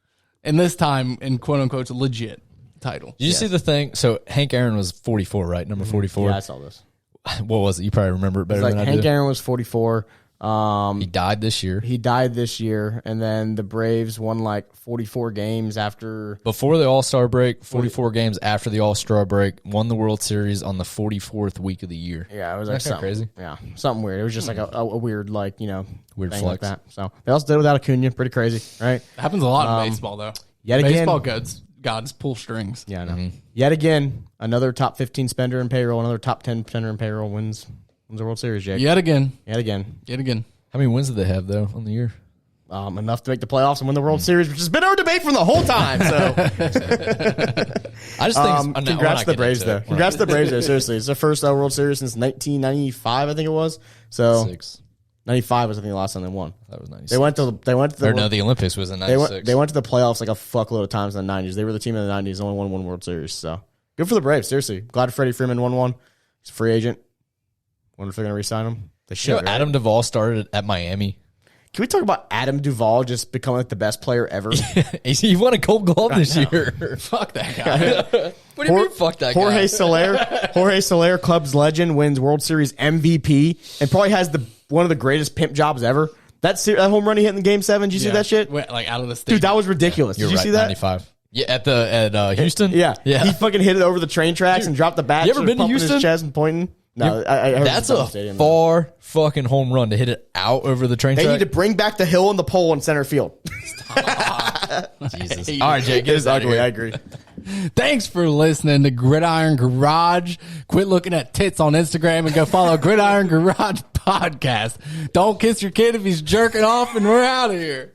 and this time in quote unquote legit title. Did you see the thing? So Hank Aaron was 44, right? Number 44. Yeah, I saw this. What was it? You probably remember it better Like than I Hank do. Aaron was 44. He died this year. He died this year, and then the Braves won like 44 games after. Before the All-Star break, 44 games after the All-Star break, won the World Series on the 44th week of the year. Yeah, it was like Isn't that something crazy? Yeah, something weird. It was just like a weird, like Weird thing flex. like that. So they also did it without Acuna. Pretty crazy, right? It happens a lot in baseball, though. Yet again, Baseball gods pull strings. Yeah, I know. Yet again, another top 15 spender in payroll, another top 10 spender in payroll wins the World Series. Jake. Yet again. Yet again. How many wins did they have, though, on the year? Enough to make the playoffs and win the World Series, which has been our debate from the whole time. So, I just think congrats to the Braves, though. Congrats to the Braves, though. Seriously, it's the first World Series since 1995, I think it was. So, 6. 95 was I think the last time they won. That was 96. They went to the Or no, the Olympics was in 96. they went to the playoffs like a fuckload of times in the 90s. They were the team in the 90s, only won 1 World Series. So good for the Braves. Seriously, glad Freddie Freeman won 1. He's a free agent. Wonder if they're gonna re-sign him. They should. Right? Adam Duvall started at Miami. Can we talk about Adam Duvall just becoming like the best player ever? He won a Gold Glove this year. Fuck that guy. What do you mean, fuck that Jorge guy? Jorge Soler, Cubs legend, wins World Series MVP and probably has one of the greatest pimp jobs ever. That home run he hit in Game 7, did you see that shit? Went, like out of the stadium. Dude, that was ridiculous. You're Did you right, see that? 95. Yeah, at Houston? Yeah. Yeah. He fucking hit it over the train tracks and dropped the bat. You ever been to pumping Houston? His chest and pointing. No, I heard That's it was a the stadium. far fucking home run to hit it out over the train They track. need to bring back the hill and the pole in center field. Jesus. All right, Jake, get us out of Ugly, here. I agree. Thanks for listening to Gridiron Garage. Quit looking at tits on Instagram and go follow Gridiron Garage Podcast. Don't kiss your kid if he's jerking off, and we're out of here.